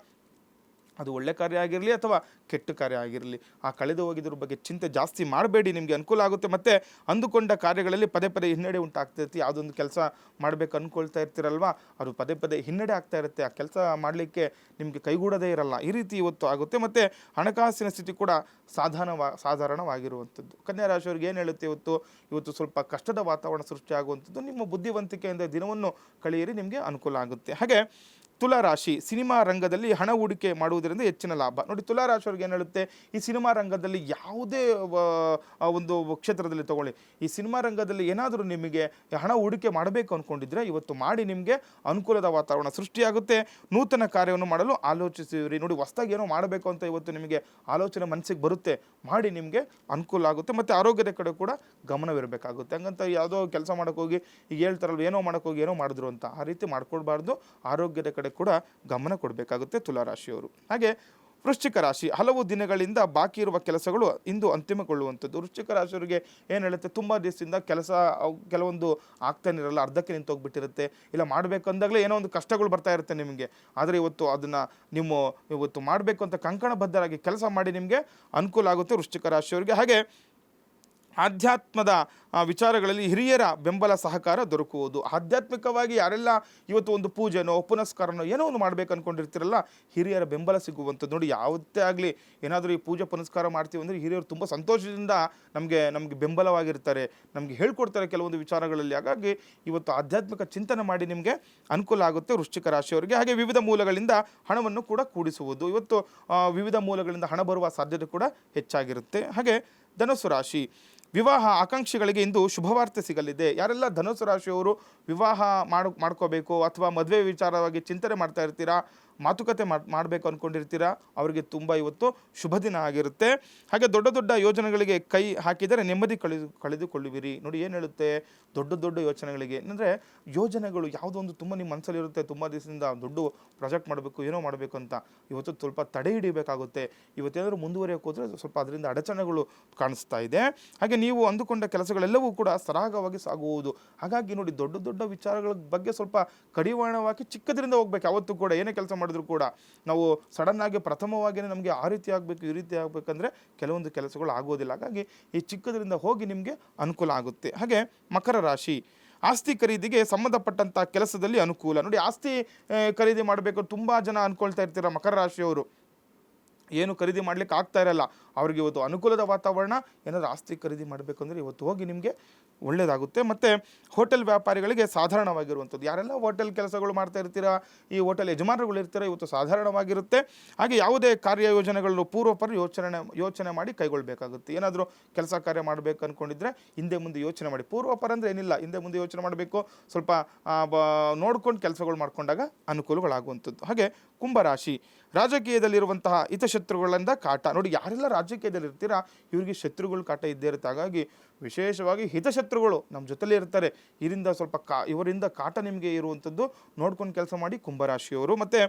ಅದು ಒಳ್ಳೆ ಕಾರ್ಯ ಆಗಿರಲಿ ಅಥವಾ ಕೆಟ್ಟ ಕಾರ್ಯ ಆಗಿರಲಿ, ಆ ಕಳೆದು ಹೋಗಿದ್ರ ಬಗ್ಗೆ ಚಿಂತೆ ಜಾಸ್ತಿ ಮಾಡಬೇಡಿ, ನಿಮಗೆ ಅನುಕೂಲ ಆಗುತ್ತೆ. ಮತ್ತು ಅಂದುಕೊಂಡ ಕಾರ್ಯಗಳಲ್ಲಿ ಪದೇ ಪದೇ ಹಿನ್ನಡೆ ಉಂಟಾಗ್ತಿರುತ್ತೆ. ಯಾವುದೊಂದು ಕೆಲಸ ಮಾಡಬೇಕು ಅಂದ್ಕೊಳ್ತಾ ಇರ್ತೀರಲ್ವ, ಅದು ಪದೇ ಪದೇ ಹಿನ್ನಡೆ ಆಗ್ತಾ ಇರುತ್ತೆ. ಆ ಕೆಲಸ ಮಾಡಲಿಕ್ಕೆ ನಿಮಗೆ ಕೈಗೂಡದೇ ಇರಲ್ಲ. ಈ ರೀತಿ ಇವತ್ತು ಆಗುತ್ತೆ. ಮತ್ತು ಹಣಕಾಸಿನ ಸ್ಥಿತಿ ಕೂಡ ಸಾಧಾರಣವಾಗಿರುವಂಥದ್ದು. ಕನ್ಯಾ ರಾಶಿಯವರಿಗೆ ಏನು ಹೇಳುತ್ತೆ, ಇವತ್ತು ಸ್ವಲ್ಪ ಕಷ್ಟದ ವಾತಾವರಣ ಸೃಷ್ಟಿಯಾಗುವಂಥದ್ದು. ನಿಮ್ಮ ಬುದ್ಧಿವಂತಿಕೆಯಿಂದ ದಿನವನ್ನು ಕಳೆಯಿರಿ, ನಿಮಗೆ ಅನುಕೂಲ ಆಗುತ್ತೆ. ಹಾಗೆ ತುಲಾ ರಾಶಿ, ಸಿನಿಮಾ ರಂಗದಲ್ಲಿ ಹಣ ಹೂಡಿಕೆ ಮಾಡುವುದರಿಂದ ಹೆಚ್ಚಿನ ಲಾಭ. ನೋಡಿ, ತುಲಾ ರಾಶಿಯವ್ರಿಗೆ ಏನು ಹೇಳುತ್ತೆ, ಈ ಸಿನಿಮಾ ರಂಗದಲ್ಲಿ ಯಾವುದೇ ಒಂದು ಕ್ಷೇತ್ರದಲ್ಲಿ ತಗೊಳ್ಳಿ, ಈ ಸಿನಿಮಾ ರಂಗದಲ್ಲಿ ಏನಾದರೂ ನಿಮಗೆ ಹಣ ಹೂಡಿಕೆ ಮಾಡಬೇಕು ಅಂದ್ಕೊಂಡಿದ್ರೆ ಇವತ್ತು ಮಾಡಿ, ನಿಮಗೆ ಅನುಕೂಲದ ವಾತಾವರಣ ಸೃಷ್ಟಿಯಾಗುತ್ತೆ. ನೂತನ ಕಾರ್ಯವನ್ನು ಮಾಡಲು ಆಲೋಚಿಸಿರಿ. ನೋಡಿ, ಹೊಸದಾಗಿ ಏನೋ ಮಾಡಬೇಕು ಅಂತ ಇವತ್ತು ನಿಮಗೆ ಆಲೋಚನೆ ಮನಸ್ಸಿಗೆ ಬರುತ್ತೆ, ಮಾಡಿ, ನಿಮಗೆ ಅನುಕೂಲ ಆಗುತ್ತೆ. ಮತ್ತು ಆರೋಗ್ಯದ ಕಡೆ ಕೂಡ ಗಮನವಿರಬೇಕಾಗುತ್ತೆ. ಹಂಗಂತ ಯಾವುದೋ ಕೆಲಸ ಮಾಡೋಕ್ಕೋಗಿ ಈಗ ಹೇಳ್ತಾರಲ್ವ, ಏನೋ ಮಾಡೋಕ್ಕೋಗಿ ಏನೋ ಮಾಡಿದ್ರು ಅಂತ, ಆ ರೀತಿ ಮಾಡ್ಕೊಳ್ಬಾರ್ದು. ಆರೋಗ್ಯದ ಕಡೆ ಕೂಡ ಗಮನ ಕೊಡಬೇಕಾಗುತ್ತೆ ತುಲಾರಾಶಿಯವರು. ಹಾಗೆ ವೃಶ್ಚಿಕ ರಾಶಿ, ಹಲವು ದಿನಗಳಿಂದ ಬಾಕಿ ಇರುವ ಕೆಲಸಗಳು ಇಂದು ಅಂತಿಮಗೊಳ್ಳುವಂಥದ್ದು. ವೃಶ್ಚಿಕ ರಾಶಿಯವರಿಗೆ ಏನು ಹೇಳುತ್ತೆ, ತುಂಬ ದಿವಸದಿಂದ ಕೆಲಸ ಕೆಲವೊಂದು ಆಗ್ತಾನೆ ಇರಲ್ಲ, ಅರ್ಧಕ್ಕೆ ನಿಂತೋಗ್ಬಿಟ್ಟಿರುತ್ತೆ, ಇಲ್ಲ ಮಾಡಬೇಕು ಅಂದಾಗಲೇ ಏನೋ ಒಂದು ಕಷ್ಟಗಳು ಬರ್ತಾ ಇರುತ್ತೆ ನಿಮಗೆ. ಆದರೆ ಇವತ್ತು ಅದನ್ನು ನೀವು ಇವತ್ತು ಮಾಡಬೇಕು ಅಂತ ಕಂಕಣಬದ್ಧರಾಗಿ ಕೆಲಸ ಮಾಡಿ, ನಿಮಗೆ ಅನುಕೂಲ ಆಗುತ್ತೆ ವೃಶ್ಚಿಕ ರಾಶಿಯವರಿಗೆ. ಹಾಗೆ ಆಧ್ಯಾತ್ಮದ ವಿಚಾರಗಳಲ್ಲಿ ಹಿರಿಯರ ಬೆಂಬಲ ಸಹಕಾರ ದೊರಕುವುದು. ಆಧ್ಯಾತ್ಮಿಕವಾಗಿ ಯಾರೆಲ್ಲ ಇವತ್ತು ಒಂದು ಪೂಜೆನೋ ಪುನಸ್ಕಾರನೋ ಏನೋ ಒಂದು ಮಾಡ್ಬೇಕು ಅಂದ್ಕೊಂಡಿರ್ತೀರಲ್ಲ, ಹಿರಿಯರ ಬೆಂಬಲ ಸಿಗುವಂಥದ್ದು. ನೋಡಿ, ಯಾವುದೇ ಆಗಲಿ ಏನಾದರೂ ಈ ಪೂಜೆ ಪುನಸ್ಕಾರ ಮಾಡ್ತೀವಿ ಅಂದರೆ ಹಿರಿಯರು ತುಂಬ ಸಂತೋಷದಿಂದ ನಮಗೆ ಬೆಂಬಲವಾಗಿರ್ತಾರೆ, ನಮಗೆ ಹೇಳ್ಕೊಡ್ತಾರೆ ಕೆಲವೊಂದು ವಿಚಾರಗಳಲ್ಲಿ. ಹಾಗಾಗಿ ಇವತ್ತು ಆಧ್ಯಾತ್ಮಿಕ ಚಿಂತನೆ ಮಾಡಿ, ನಿಮಗೆ ಅನುಕೂಲ ಆಗುತ್ತೆ ವೃಶ್ಚಿಕ ರಾಶಿಯವರಿಗೆ. ಹಾಗೆ ವಿವಿಧ ಮೂಲಗಳಿಂದ ಹಣವನ್ನು ಕೂಡ ಕೂಡಿಸುವುದು. ಇವತ್ತು ವಿವಿಧ ಮೂಲಗಳಿಂದ ಹಣ ಬರುವ ಸಾಧ್ಯತೆ ಕೂಡ ಹೆಚ್ಚಾಗಿರುತ್ತೆ. ಹಾಗೆ ಧನುಸ್ಸು ರಾಶಿ, ವಿವಾಹ ಆಕಾಂಕ್ಷಿಗಳಿಗೆ ಇಂದು ಶುಭವಾರ್ತೆ ಸಿಗಲಿದೆ. ಯಾರೆಲ್ಲ ಧನುಸ್ಸು ರಾಶಿಯವರು ವಿವಾಹ ಮಾಡ್ಕೋಬೇಕು ಅಥವಾ ಮದುವೆ ವಿಚಾರವಾಗಿ ಚಿಂತನೆ ಮಾಡ್ತಾ ಇರ್ತೀರಾ, ಮಾತುಕತೆ ಮಾಡಬೇಕು ಅಂದ್ಕೊಂಡಿರ್ತೀರಾ, ಅವರಿಗೆ ತುಂಬ ಇವತ್ತು ಶುಭ ದಿನ ಆಗಿರುತ್ತೆ. ಹಾಗೆ ದೊಡ್ಡ ದೊಡ್ಡ ಯೋಜನೆಗಳಿಗೆ ಕೈ ಹಾಕಿದರೆ ನೆಮ್ಮದಿ ಕಳೆದುಕೊಳ್ಳುವಿರಿ. ನೋಡಿ, ಏನು ಹೇಳುತ್ತೆ, ದೊಡ್ಡ ದೊಡ್ಡ ಯೋಚನೆಗಳಿಗೆ ಅಂದರೆ ಯೋಜನೆಗಳು ಯಾವುದೋ ಒಂದು ತುಂಬ ನಿಮ್ಮ ಮನಸ್ಸಲ್ಲಿ ಇರುತ್ತೆ, ತುಂಬ ದಿವಸದಿಂದ ದೊಡ್ಡ ಪ್ರಾಜೆಕ್ಟ್ ಮಾಡಬೇಕು, ಏನೋ ಮಾಡಬೇಕು ಅಂತ, ಇವತ್ತು ಸ್ವಲ್ಪ ತಡೆ ಹಿಡಿಯಬೇಕಾಗುತ್ತೆ. ಇವತ್ತೇನಾದರೂ ಮುಂದುವರಿಯೋಕೆ ಹೋದರೆ ಸ್ವಲ್ಪ ಅದರಿಂದ ಅಡಚಣೆಗಳು ಕಾಣಿಸ್ತಾ ಇದೆ. ಹಾಗೆ ನೀವು ಅಂದುಕೊಂಡ ಕೆಲಸಗಳೆಲ್ಲವೂ ಕೂಡ ಸರಾಗವಾಗಿ ಸಾಗುವುದು. ಹಾಗಾಗಿ ನೋಡಿ, ದೊಡ್ಡ ದೊಡ್ಡ ವಿಚಾರಗಳ ಬಗ್ಗೆ ಸ್ವಲ್ಪ ಕಡಿವಾಣವಾಗಿ ಚಿಕ್ಕದ್ರಿಂದ ಹೋಗ್ಬೇಕು. ಯಾವತ್ತೂ ಕೂಡ ಏನೇ ಕೆಲಸ ಮಾಡಿದ್ರು ಕೂಡ ನಾವು ಸಡನ್ನಾಗಿ ಪ್ರಥಮವಾಗಿಯೇ ನಮಗೆ ಆ ರೀತಿ ಆಗಬೇಕು ಈ ರೀತಿ ಆಗಬೇಕಂದ್ರೆ ಕೆಲವೊಂದು ಕೆಲಸಗಳು ಆಗೋದಿಲ್ಲ. ಹಾಗಾಗಿ ಈ ಚಿಕ್ಕದ್ರಿಂದ ಹೋಗಿ ನಿಮಗೆ ಅನುಕೂಲ ಆಗುತ್ತೆ. ಹಾಗೆ ಮಕರ ರಾಶಿ, ಆಸ್ತಿ ಖರೀದಿಗೆ ಸಂಬಂಧಪಟ್ಟಂಥ ಕೆಲಸದಲ್ಲಿ ಅನುಕೂಲ. ನೋಡಿ, ಆಸ್ತಿ ಖರೀದಿ ಮಾಡಬೇಕು ತುಂಬ ಜನ ಅಂದ್ಕೊಳ್ತಾ ಇರ್ತೀರ ಮಕರ ರಾಶಿಯವರು, ಏನು ಖರೀದಿ ಮಾಡ್ಲಿಕ್ಕೆ ಆಗ್ತಾ ಇರಲ್ಲ, ಅವ್ರಿಗೆ ಇವತ್ತು ಅನುಕೂಲದ ವಾತಾವರಣ. ಏನಾದರೂ ಆಸ್ತಿ ಖರೀದಿ ಮಾಡಬೇಕು ಅಂದರೆ ಇವತ್ತು ಹೋಗಿ ನಿಮಗೆ ಒಳ್ಳೆಯದಾಗುತ್ತೆ. ಮತ್ತು ಹೋಟೆಲ್ ವ್ಯಾಪಾರಿಗಳಿಗೆ ಸಾಧಾರಣವಾಗಿರುವಂಥದ್ದು. ಯಾರೆಲ್ಲ ಹೋಟೆಲ್ ಕೆಲಸಗಳು ಮಾಡ್ತಾ ಇರ್ತೀರಾ, ಈ ಹೋಟೆಲ್ ಯಜಮಾನರುಗಳು ಇರ್ತೀರಾ, ಇವತ್ತು ಸಾಧಾರಣವಾಗಿರುತ್ತೆ. ಹಾಗೆ ಯಾವುದೇ ಕಾರ್ಯಯೋಜನೆಗಳನ್ನು ಪೂರ್ವಪರ ಯೋಚನೆ ಮಾಡಿ ಕೈಗೊಳ್ಳಬೇಕಾಗುತ್ತೆ. ಏನಾದರೂ ಕೆಲಸ ಕಾರ್ಯ ಮಾಡಬೇಕು ಅಂದ್ಕೊಂಡಿದ್ರೆ ಹಿಂದೆ ಮುಂದೆ ಯೋಚನೆ ಮಾಡಿ. ಪೂರ್ವಪರ ಅಂದರೆ ಏನಿಲ್ಲ, ಹಿಂದೆ ಮುಂದೆ ಯೋಚನೆ ಮಾಡಬೇಕು, ಸ್ವಲ್ಪ ನೋಡ್ಕೊಂಡು ಕೆಲಸಗಳು ಮಾಡ್ಕೊಂಡಾಗ ಅನುಕೂಲಗಳಾಗುವಂಥದ್ದು. ಹಾಗೆ ಕುಂಭರಾಶಿ, ರಾಜಕೀಯದಲ್ಲಿರುವಂತಹ ಹಿತಶತ್ರುಗಳಿಂದ ಕಾಟ. ನೋಡಿ, ಯಾರೆಲ್ಲ ರಾಜಕೀಯದಲ್ಲಿ ಇರ್ತೀರಾ ಇವರಿಗೆ ಶತ್ರುಗಳು ಕಾಟ ಇದ್ದೇ ಇರುತ್ತೆ. ಹಾಗಾಗಿ ವಿಶೇಷವಾಗಿ ಹಿತಶತ್ರುಗಳು ನಮ್ಮ ಜೊತೆಲೇ ಇರ್ತಾರೆ, ಇವರಿಂದ ಕಾಟ ನಿಮಗೆ ಇರುವಂಥದ್ದು ನೋಡ್ಕೊಂಡು ಕೆಲಸ ಮಾಡಿ ಕುಂಭರಾಶಿಯವರು. ಮತ್ತು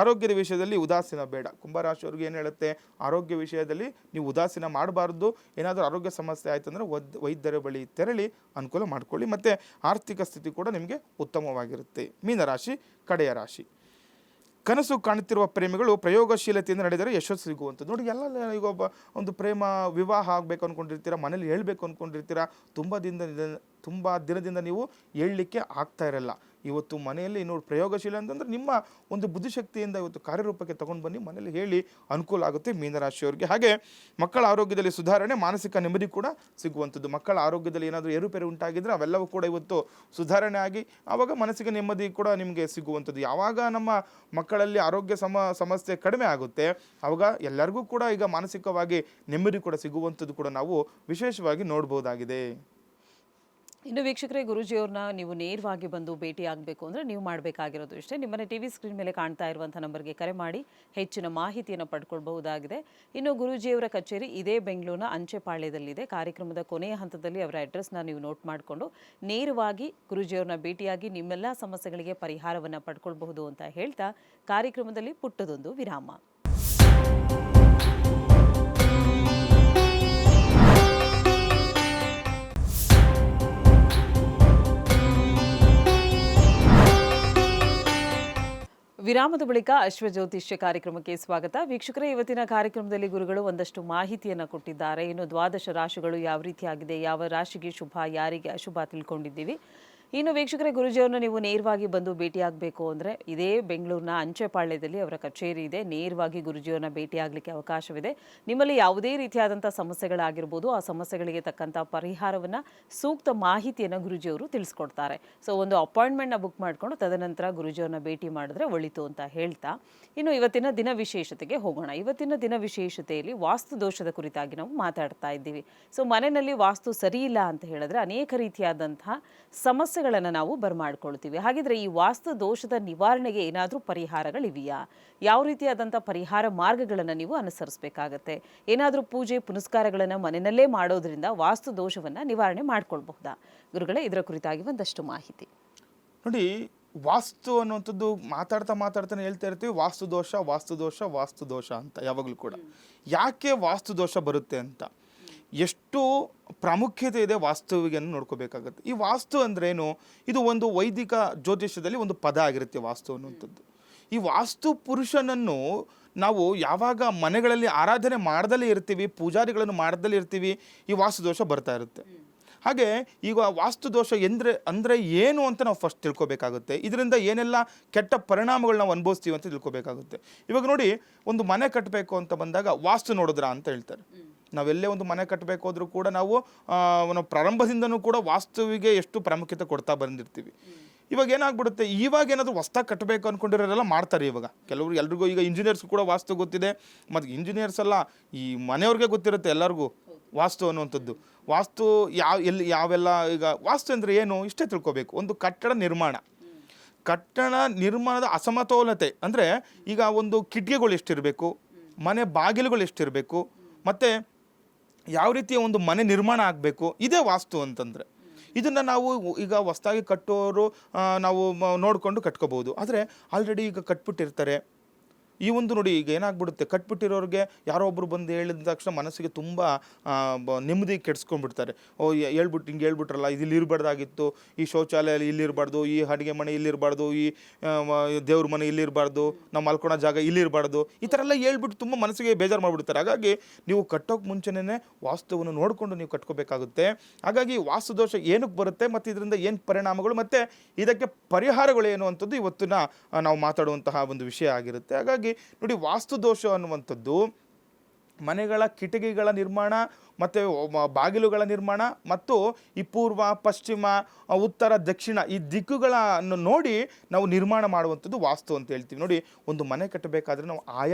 ಆರೋಗ್ಯದ ವಿಷಯದಲ್ಲಿ ಉದಾಸೀನ ಬೇಡ. ಕುಂಭರಾಶಿಯವ್ರಿಗೆ ಏನು ಹೇಳುತ್ತೆ, ಆರೋಗ್ಯ ವಿಷಯದಲ್ಲಿ ನೀವು ಉದಾಸೀನ ಮಾಡಬಾರ್ದು. ಏನಾದರೂ ಆರೋಗ್ಯ ಸಮಸ್ಯೆ ಆಯಿತು ಅಂದರೆ ವೈದ್ಯರ ಬಳಿ ತೆರಳಿ ಅನುಕೂಲ ಮಾಡ್ಕೊಳ್ಳಿ. ಮತ್ತು ಆರ್ಥಿಕ ಸ್ಥಿತಿ ಕೂಡ ನಿಮಗೆ ಉತ್ತಮವಾಗಿರುತ್ತೆ. ಮೀನರಾಶಿ, ಕಡೆಯ ರಾಶಿ, ಕನಸು ಕಾಣುತ್ತಿರುವ ಪ್ರೇಮಿಗಳು ಪ್ರಯೋಗಶೀಲತೆಯಿಂದ ನಡೆದರೆ ಯಶಸ್ಸು ಸಿಗುವಂಥದ್ದು. ನೋಡಿ, ಎಲ್ಲ ಈಗ ಒಂದು ಪ್ರೇಮ ವಿವಾಹ ಆಗಬೇಕು ಅಂದ್ಕೊಂಡಿರ್ತೀರ, ಮನೇಲಿ ಹೇಳಬೇಕು ಅಂದ್ಕೊಂಡಿರ್ತೀರ, ತುಂಬ ದಿನದಿಂದ ನೀವು ಹೇಳಲಿಕ್ಕೆ ಆಗ್ತಾ ಇರಲ್ಲ. ಇವತ್ತು ಮನೆಯಲ್ಲಿ ನೋಡಿ, ಪ್ರಯೋಗಶೀಲ ಅಂತಂದರೆ ನಿಮ್ಮ ಒಂದು ಬುದ್ಧಿಶಕ್ತಿಯಿಂದ ಇವತ್ತು ಕಾರ್ಯರೂಪಕ್ಕೆ ತೊಗೊಂಡು ಬನ್ನಿ, ಮನೇಲಿ ಹೇಳಿ ಅನುಕೂಲ ಆಗುತ್ತೆ ಮೀನರಾಶಿಯವರಿಗೆ. ಹಾಗೆ ಮಕ್ಕಳ ಆರೋಗ್ಯದಲ್ಲಿ ಸುಧಾರಣೆ, ಮಾನಸಿಕ ನೆಮ್ಮದಿ ಕೂಡ ಸಿಗುವಂಥದ್ದು. ಮಕ್ಕಳ ಆರೋಗ್ಯದಲ್ಲಿ ಏನಾದರೂ ಏರುಪೇರು ಉಂಟಾಗಿದ್ದರೆ ಅವೆಲ್ಲವೂ ಕೂಡ ಇವತ್ತು ಸುಧಾರಣೆ ಆಗಿ ಆವಾಗ ಮಾನಸಿಕ ನೆಮ್ಮದಿ ಕೂಡ ನಿಮಗೆ ಸಿಗುವಂಥದ್ದು. ಯಾವಾಗ ನಮ್ಮ ಮಕ್ಕಳಲ್ಲಿ ಆರೋಗ್ಯ ಸಮಸ್ಯೆ ಕಡಿಮೆ ಆಗುತ್ತೆ ಆವಾಗ ಎಲ್ಲರಿಗೂ ಕೂಡ ಈಗ ಮಾನಸಿಕವಾಗಿ ನೆಮ್ಮದಿ ಕೂಡ ಸಿಗುವಂಥದ್ದು ಕೂಡ ನಾವು ವಿಶೇಷವಾಗಿ ನೋಡ್ಬೋದಾಗಿದೆ. ಇನ್ನು ವೀಕ್ಷಕರೇ, ಗುರೂಜಿಯವ್ರನ್ನ ನೀವು ನೇರವಾಗಿ ಬಂದು ಭೇಟಿ ಆಗಬೇಕು ಅಂದರೆ ನೀವು ಮಾಡಬೇಕಾಗಿರೋದು ಇಷ್ಟೇ. ನಿಮ್ಮನೆ ಟಿ ವಿ ಸ್ಕ್ರೀನ್ ಮೇಲೆ ಕಾಣ್ತಾ ಇರುವಂಥ ನಂಬರ್ಗೆ ಕರೆ ಮಾಡಿ ಹೆಚ್ಚಿನ ಮಾಹಿತಿಯನ್ನು ಪಡ್ಕೊಳ್ಬಹುದಾಗಿದೆ. ಇನ್ನು ಗುರೂಜಿಯವರ ಕಚೇರಿ ಇದೇ ಬೆಂಗಳೂರಿನ ಅಂಚೆಪಾಳ್ಯದಲ್ಲಿದೆ. ಕಾರ್ಯಕ್ರಮದ ಕೊನೆಯ ಹಂತದಲ್ಲಿ ಅವರ ಅಡ್ರೆಸ್ನ ನೀವು ನೋಟ್ ಮಾಡಿಕೊಂಡು ನೇರವಾಗಿ ಗುರೂಜಿಯವ್ರನ್ನ ಭೇಟಿಯಾಗಿ ನಿಮ್ಮೆಲ್ಲ ಸಮಸ್ಯೆಗಳಿಗೆ ಪರಿಹಾರವನ್ನು ಪಡ್ಕೊಳ್ಬಹುದು ಅಂತ ಹೇಳ್ತಾ ಕಾರ್ಯಕ್ರಮದಲ್ಲಿ ಪುಟ್ಟದೊಂದು ವಿರಾಮ. ವಿರಾಮದ ಬಳಿಕ ಅಶ್ವಜ್ಯೋತಿಷ್ಯ ಕಾರ್ಯಕ್ರಮಕ್ಕೆ ಸ್ವಾಗತ. ವೀಕ್ಷಕರೇ, ಇವತ್ತಿನ ಕಾರ್ಯಕ್ರಮದಲ್ಲಿ ಗುರುಗಳು ಒಂದಷ್ಟು ಮಾಹಿತಿಯನ್ನು ಕೊಟ್ಟಿದ್ದಾರೆ. ಇನ್ನು ದ್ವಾದಶ ರಾಶಿಗಳು ಯಾವ ರೀತಿಯಾಗಿದೆ, ಯಾವ ರಾಶಿಗೆ ಶುಭ, ಯಾರಿಗೆ ಅಶುಭ ತಿಳ್ಕೊಂಡಿದ್ದೀವಿ. ಇನ್ನು ವೀಕ್ಷಕರೇ, ಗುರೂಜಿಯವ್ರನ್ನ ನೀವು ನೇರವಾಗಿ ಬಂದು ಭೇಟಿಯಾಗಬೇಕು ಅಂದರೆ ಇದೇ ಬೆಂಗಳೂರಿನ ಅಂಚೆಪಾಳ್ಯದಲ್ಲಿ ಅವರ ಕಚೇರಿ ಇದೆ. ನೇರವಾಗಿ ಗುರೂಜಿಯವ್ರನ್ನ ಭೇಟಿಯಾಗಲಿಕ್ಕೆ ಅವಕಾಶವಿದೆ. ನಿಮ್ಮಲ್ಲಿ ಯಾವುದೇ ರೀತಿಯಾದಂಥ ಸಮಸ್ಯೆಗಳಾಗಿರ್ಬೋದು, ಆ ಸಮಸ್ಯೆಗಳಿಗೆ ತಕ್ಕಂಥ ಪರಿಹಾರವನ್ನು, ಸೂಕ್ತ ಮಾಹಿತಿಯನ್ನು ಗುರೂಜಿಯವರು ತಿಳಿಸ್ಕೊಡ್ತಾರೆ. ಸೊ ಒಂದು ಅಪಾಯಿಂಟ್ಮೆಂಟ್ನ ಬುಕ್ ಮಾಡಿಕೊಂಡು ತದನಂತರ ಗುರೂಜಿಯವ್ರನ್ನ ಭೇಟಿ ಮಾಡಿದ್ರೆ ಒಳಿತು ಅಂತ ಹೇಳ್ತಾ, ಇನ್ನು ಇವತ್ತಿನ ದಿನ ವಿಶೇಷತೆಗೆ ಹೋಗೋಣ. ಇವತ್ತಿನ ದಿನ ವಿಶೇಷತೆಯಲ್ಲಿ ವಾಸ್ತು ದೋಷದ ಕುರಿತಾಗಿ ನಾವು ಮಾತಾಡ್ತಾ ಇದ್ದೀವಿ. ಸೊ ಮನೆಯಲ್ಲಿ ವಾಸ್ತು ಸರಿ ಇಲ್ಲ ಅಂತ ಹೇಳಿದ್ರೆ ಅನೇಕ ರೀತಿಯಾದಂತಹ ಸಮಸ್ಯೆಗಳನ್ನು ನಾವು ಬರಮಾಡ್ಕೊಳ್ತೀವಿ. ಹಾಗಿದ್ರೆ ಈ ವಾಸ್ತು ದೋಷದ ನಿವಾರಣೆಗೆ ಏನಾದರೂ ಪರಿಹಾರಗಳಿವೆಯಾ? ಯಾವ ರೀತಿಯಾದಂಥ ಪರಿಹಾರ ಮಾರ್ಗಗಳನ್ನು ನೀವು ಅನುಸರಿಸಬೇಕಾಗತ್ತೆ? ಏನಾದರೂ ಪೂಜೆ ಪುನಸ್ಕಾರಗಳನ್ನು ಮನೆಯಲ್ಲೇ ಮಾಡೋದ್ರಿಂದ ವಾಸ್ತು ದೋಷವನ್ನು ನಿವಾರಣೆ ಮಾಡ್ಕೊಳ್ಬಹುದಾ? ಗುರುಗಳೇ, ಇದರ ಕುರಿತಾಗಿ ಒಂದಷ್ಟು ಮಾಹಿತಿ. ನೋಡಿ, ವಾಸ್ತು ಅನ್ನುವಂಥದ್ದು ಮಾತಾಡ್ತಾನೆ ಹೇಳ್ತಾ ಇರ್ತೀವಿ, ವಾಸ್ತು ದೋಷ ವಾಸ್ತು ದೋಷ ವಾಸ್ತು ದೋಷ ಅಂತ ಯಾವಾಗಲೂ ಕೂಡ. ಯಾಕೆ ವಾಸ್ತು ದೋಷ ಬರುತ್ತೆ ಅಂತ, ಎಷ್ಟು ಪ್ರಾಮುಖ್ಯತೆ ಇದೆ ವಾಸ್ತುವಿಗೆ ನೋಡ್ಕೋಬೇಕಾಗತ್ತೆ. ಈ ವಾಸ್ತು ಅಂದ್ರೇನು? ಇದು ಒಂದು ವೈದಿಕ ಜ್ಯೋತಿಷ್ಯದಲ್ಲಿ ಒಂದು ಪದ ಆಗಿರುತ್ತೆ ವಾಸ್ತು ಅನ್ನುವಂಥದ್ದು. ಈ ವಾಸ್ತು ಪುರುಷನನ್ನು ನಾವು ಯಾವಾಗ ಮನೆಗಳಲ್ಲಿ ಆರಾಧನೆ ಮಾಡ್ದಲೇ ಇರ್ತೀವಿ, ಪೂಜಾರಿಗಳನ್ನು ಮಾಡ್ದಲೇ ಇರ್ತೀವಿ, ಈ ವಾಸ್ತು ದೋಷ ಬರ್ತಾ ಇರುತ್ತೆ. ಹಾಗೆ ಈಗ ವಾಸ್ತು ದೋಷ ಅಂದರೆ ಏನು ಅಂತ ನಾವು ಫಸ್ಟ್ ತಿಳ್ಕೊಬೇಕಾಗುತ್ತೆ. ಇದರಿಂದ ಏನೆಲ್ಲ ಕೆಟ್ಟ ಪರಿಣಾಮಗಳು ನಾವು ಅನುಭವಿಸ್ತೀವಿ ಅಂತ ತಿಳ್ಕೊಬೇಕಾಗುತ್ತೆ. ಇವಾಗ ನೋಡಿ, ಒಂದು ಮನೆ ಕಟ್ಟಬೇಕು ಅಂತ ಬಂದಾಗ ವಾಸ್ತು ನೋಡಿದ್ರಾ ಅಂತ ಹೇಳ್ತಾರೆ. ನಾವೆಲ್ಲೇ ಒಂದು ಮನೆ ಕಟ್ಟಬೇಕು ಹೋದ್ರೂ ಕೂಡ ನಾವು ಪ್ರಾರಂಭದಿಂದನೂ ಕೂಡ ವಾಸ್ತುವಿಗೆ ಎಷ್ಟು ಪ್ರಾಮುಖ್ಯತೆ ಕೊಡ್ತಾ ಬಂದಿರ್ತೀವಿ. ಇವಾಗ ಏನಾಗ್ಬಿಡುತ್ತೆ, ಇವಾಗ ಏನಾದರೂ ಹೊಸ್ದಾಗಿ ಕಟ್ಟಬೇಕು ಅಂದ್ಕೊಂಡಿರೋರೆಲ್ಲ ಮಾಡ್ತಾರೆ. ಇವಾಗ ಕೆಲವರು, ಎಲ್ರಿಗೂ ಈಗ ಇಂಜಿನಿಯರ್ಸ್ ಕೂಡ ವಾಸ್ತು ಗೊತ್ತಿದೆ. ಮತ್ತು ಇಂಜಿನಿಯರ್ಸ್ ಅಲ್ಲ, ಈ ಮನೆಯವ್ರಿಗೆ ಗೊತ್ತಿರುತ್ತೆ ಎಲ್ಲರಿಗೂ ವಾಸ್ತು ಅನ್ನುವಂಥದ್ದು. ವಾಸ್ತು ಯಾವೆಲ್ಲ, ಈಗ ವಾಸ್ತು ಅಂದರೆ ಏನು ಇಷ್ಟೇ ತಿಳ್ಕೊಬೇಕು. ಒಂದು ಕಟ್ಟಡ ನಿರ್ಮಾಣದ ಅಸಮತೋಲತೆ ಅಂದರೆ, ಈಗ ಒಂದು ಕಿಟಕಿಗಳು ಎಷ್ಟಿರಬೇಕು, ಮನೆ ಬಾಗಿಲುಗಳು ಎಷ್ಟಿರಬೇಕು, ಮತ್ತು ಯಾವ ರೀತಿಯ ಒಂದು ಮನೆ ನಿರ್ಮಾಣ ಆಗಬೇಕು, ಇದೇ ವಾಸ್ತು ಅಂತಂದರೆ. ಇದನ್ನು ನಾವು ಈಗ ಹೊಸ್ದಾಗಿ ಕಟ್ಟೋರು ನಾವು ನೋಡಿಕೊಂಡು ಕಟ್ಕೋಬೋದು. ಆದರೆ ಆಲ್ರೆಡಿ ಈಗ ಕಟ್ಬಿಟ್ಟಿರ್ತಾರೆ. ಈ ಒಂದು ನೋಡಿ, ಈಗ ಏನಾಗ್ಬಿಡುತ್ತೆ, ಕಟ್ಬಿಟ್ಟಿರೋರಿಗೆ ಯಾರೋ ಒಬ್ರು ಬಂದು ಹೇಳಿದ ತಕ್ಷಣ ಮನಸ್ಸಿಗೆ ತುಂಬ ನೆಮ್ಮದಿ ಕೆಡಿಸ್ಕೊಂಡ್ಬಿಡ್ತಾರೆ. ಹಿಂಗೆ ಹೇಳ್ಬಿಟ್ರಲ್ಲ, ಇಲ್ಲಿ ಇರಬಾರ್ದಾಗಿತ್ತು, ಈ ಶೌಚಾಲಯ ಇಲ್ಲಿರಬಾರ್ದು, ಈ ಅಡುಗೆ ಮನೆ ಇಲ್ಲಿರಬಾರ್ದು, ಈ ದೇವ್ರ ಮನೆ ಇಲ್ಲಿರಬಾರ್ದು, ನಾವು ಮಲ್ಕೊಳೋ ಜಾಗ ಇಲ್ಲಿರಬಾರ್ದು, ಈ ಥರ ಎಲ್ಲ ಹೇಳ್ಬಿಟ್ಟು ತುಂಬ ಮನಸ್ಸಿಗೆ ಬೇಜಾರು ಮಾಡಿಬಿಡ್ತಾರೆ. ಹಾಗಾಗಿ ನೀವು ಕಟ್ಟೋಕೆ ಮುಂಚೆನೇ ವಾಸ್ತುವನ್ನು ನೋಡಿಕೊಂಡು ನೀವು ಕಟ್ಕೋಬೇಕಾಗುತ್ತೆ. ಹಾಗಾಗಿ ವಾಸ್ತು ದೋಷ ಏನಕ್ಕೆ ಬರುತ್ತೆ ಮತ್ತು ಇದರಿಂದ ಏನು ಪರಿಣಾಮಗಳು ಮತ್ತು ಇದಕ್ಕೆ ಪರಿಹಾರಗಳು ಏನು ಅಂಥದ್ದು ಇವತ್ತಿನ ನಾವು ಮಾತಾಡುವಂತಹ ಒಂದು ವಿಷಯ ಆಗಿರುತ್ತೆ. ಹಾಗಾಗಿ ನೋಡಿ, ವಾಸ್ತು ದೋಷ ಅನ್ನುವಂಥದ್ದು ಮನೆಗಳ ಕಿಟಕಿಗಳ ನಿರ್ಮಾಣ ಮತ್ತು ಬಾಗಿಲುಗಳ ನಿರ್ಮಾಣ ಮತ್ತು ಈ ಪೂರ್ವ, ಪಶ್ಚಿಮ, ಉತ್ತರ, ದಕ್ಷಿಣ ಈ ದಿಕ್ಕುಗಳನ್ನು ನೋಡಿ ನಾವು ನಿರ್ಮಾಣ ಮಾಡುವಂಥದ್ದು ವಾಸ್ತು ಅಂತ ಹೇಳ್ತೀವಿ. ನೋಡಿ, ಒಂದು ಮನೆ ಕಟ್ಟಬೇಕಾದ್ರೆ ನಾವು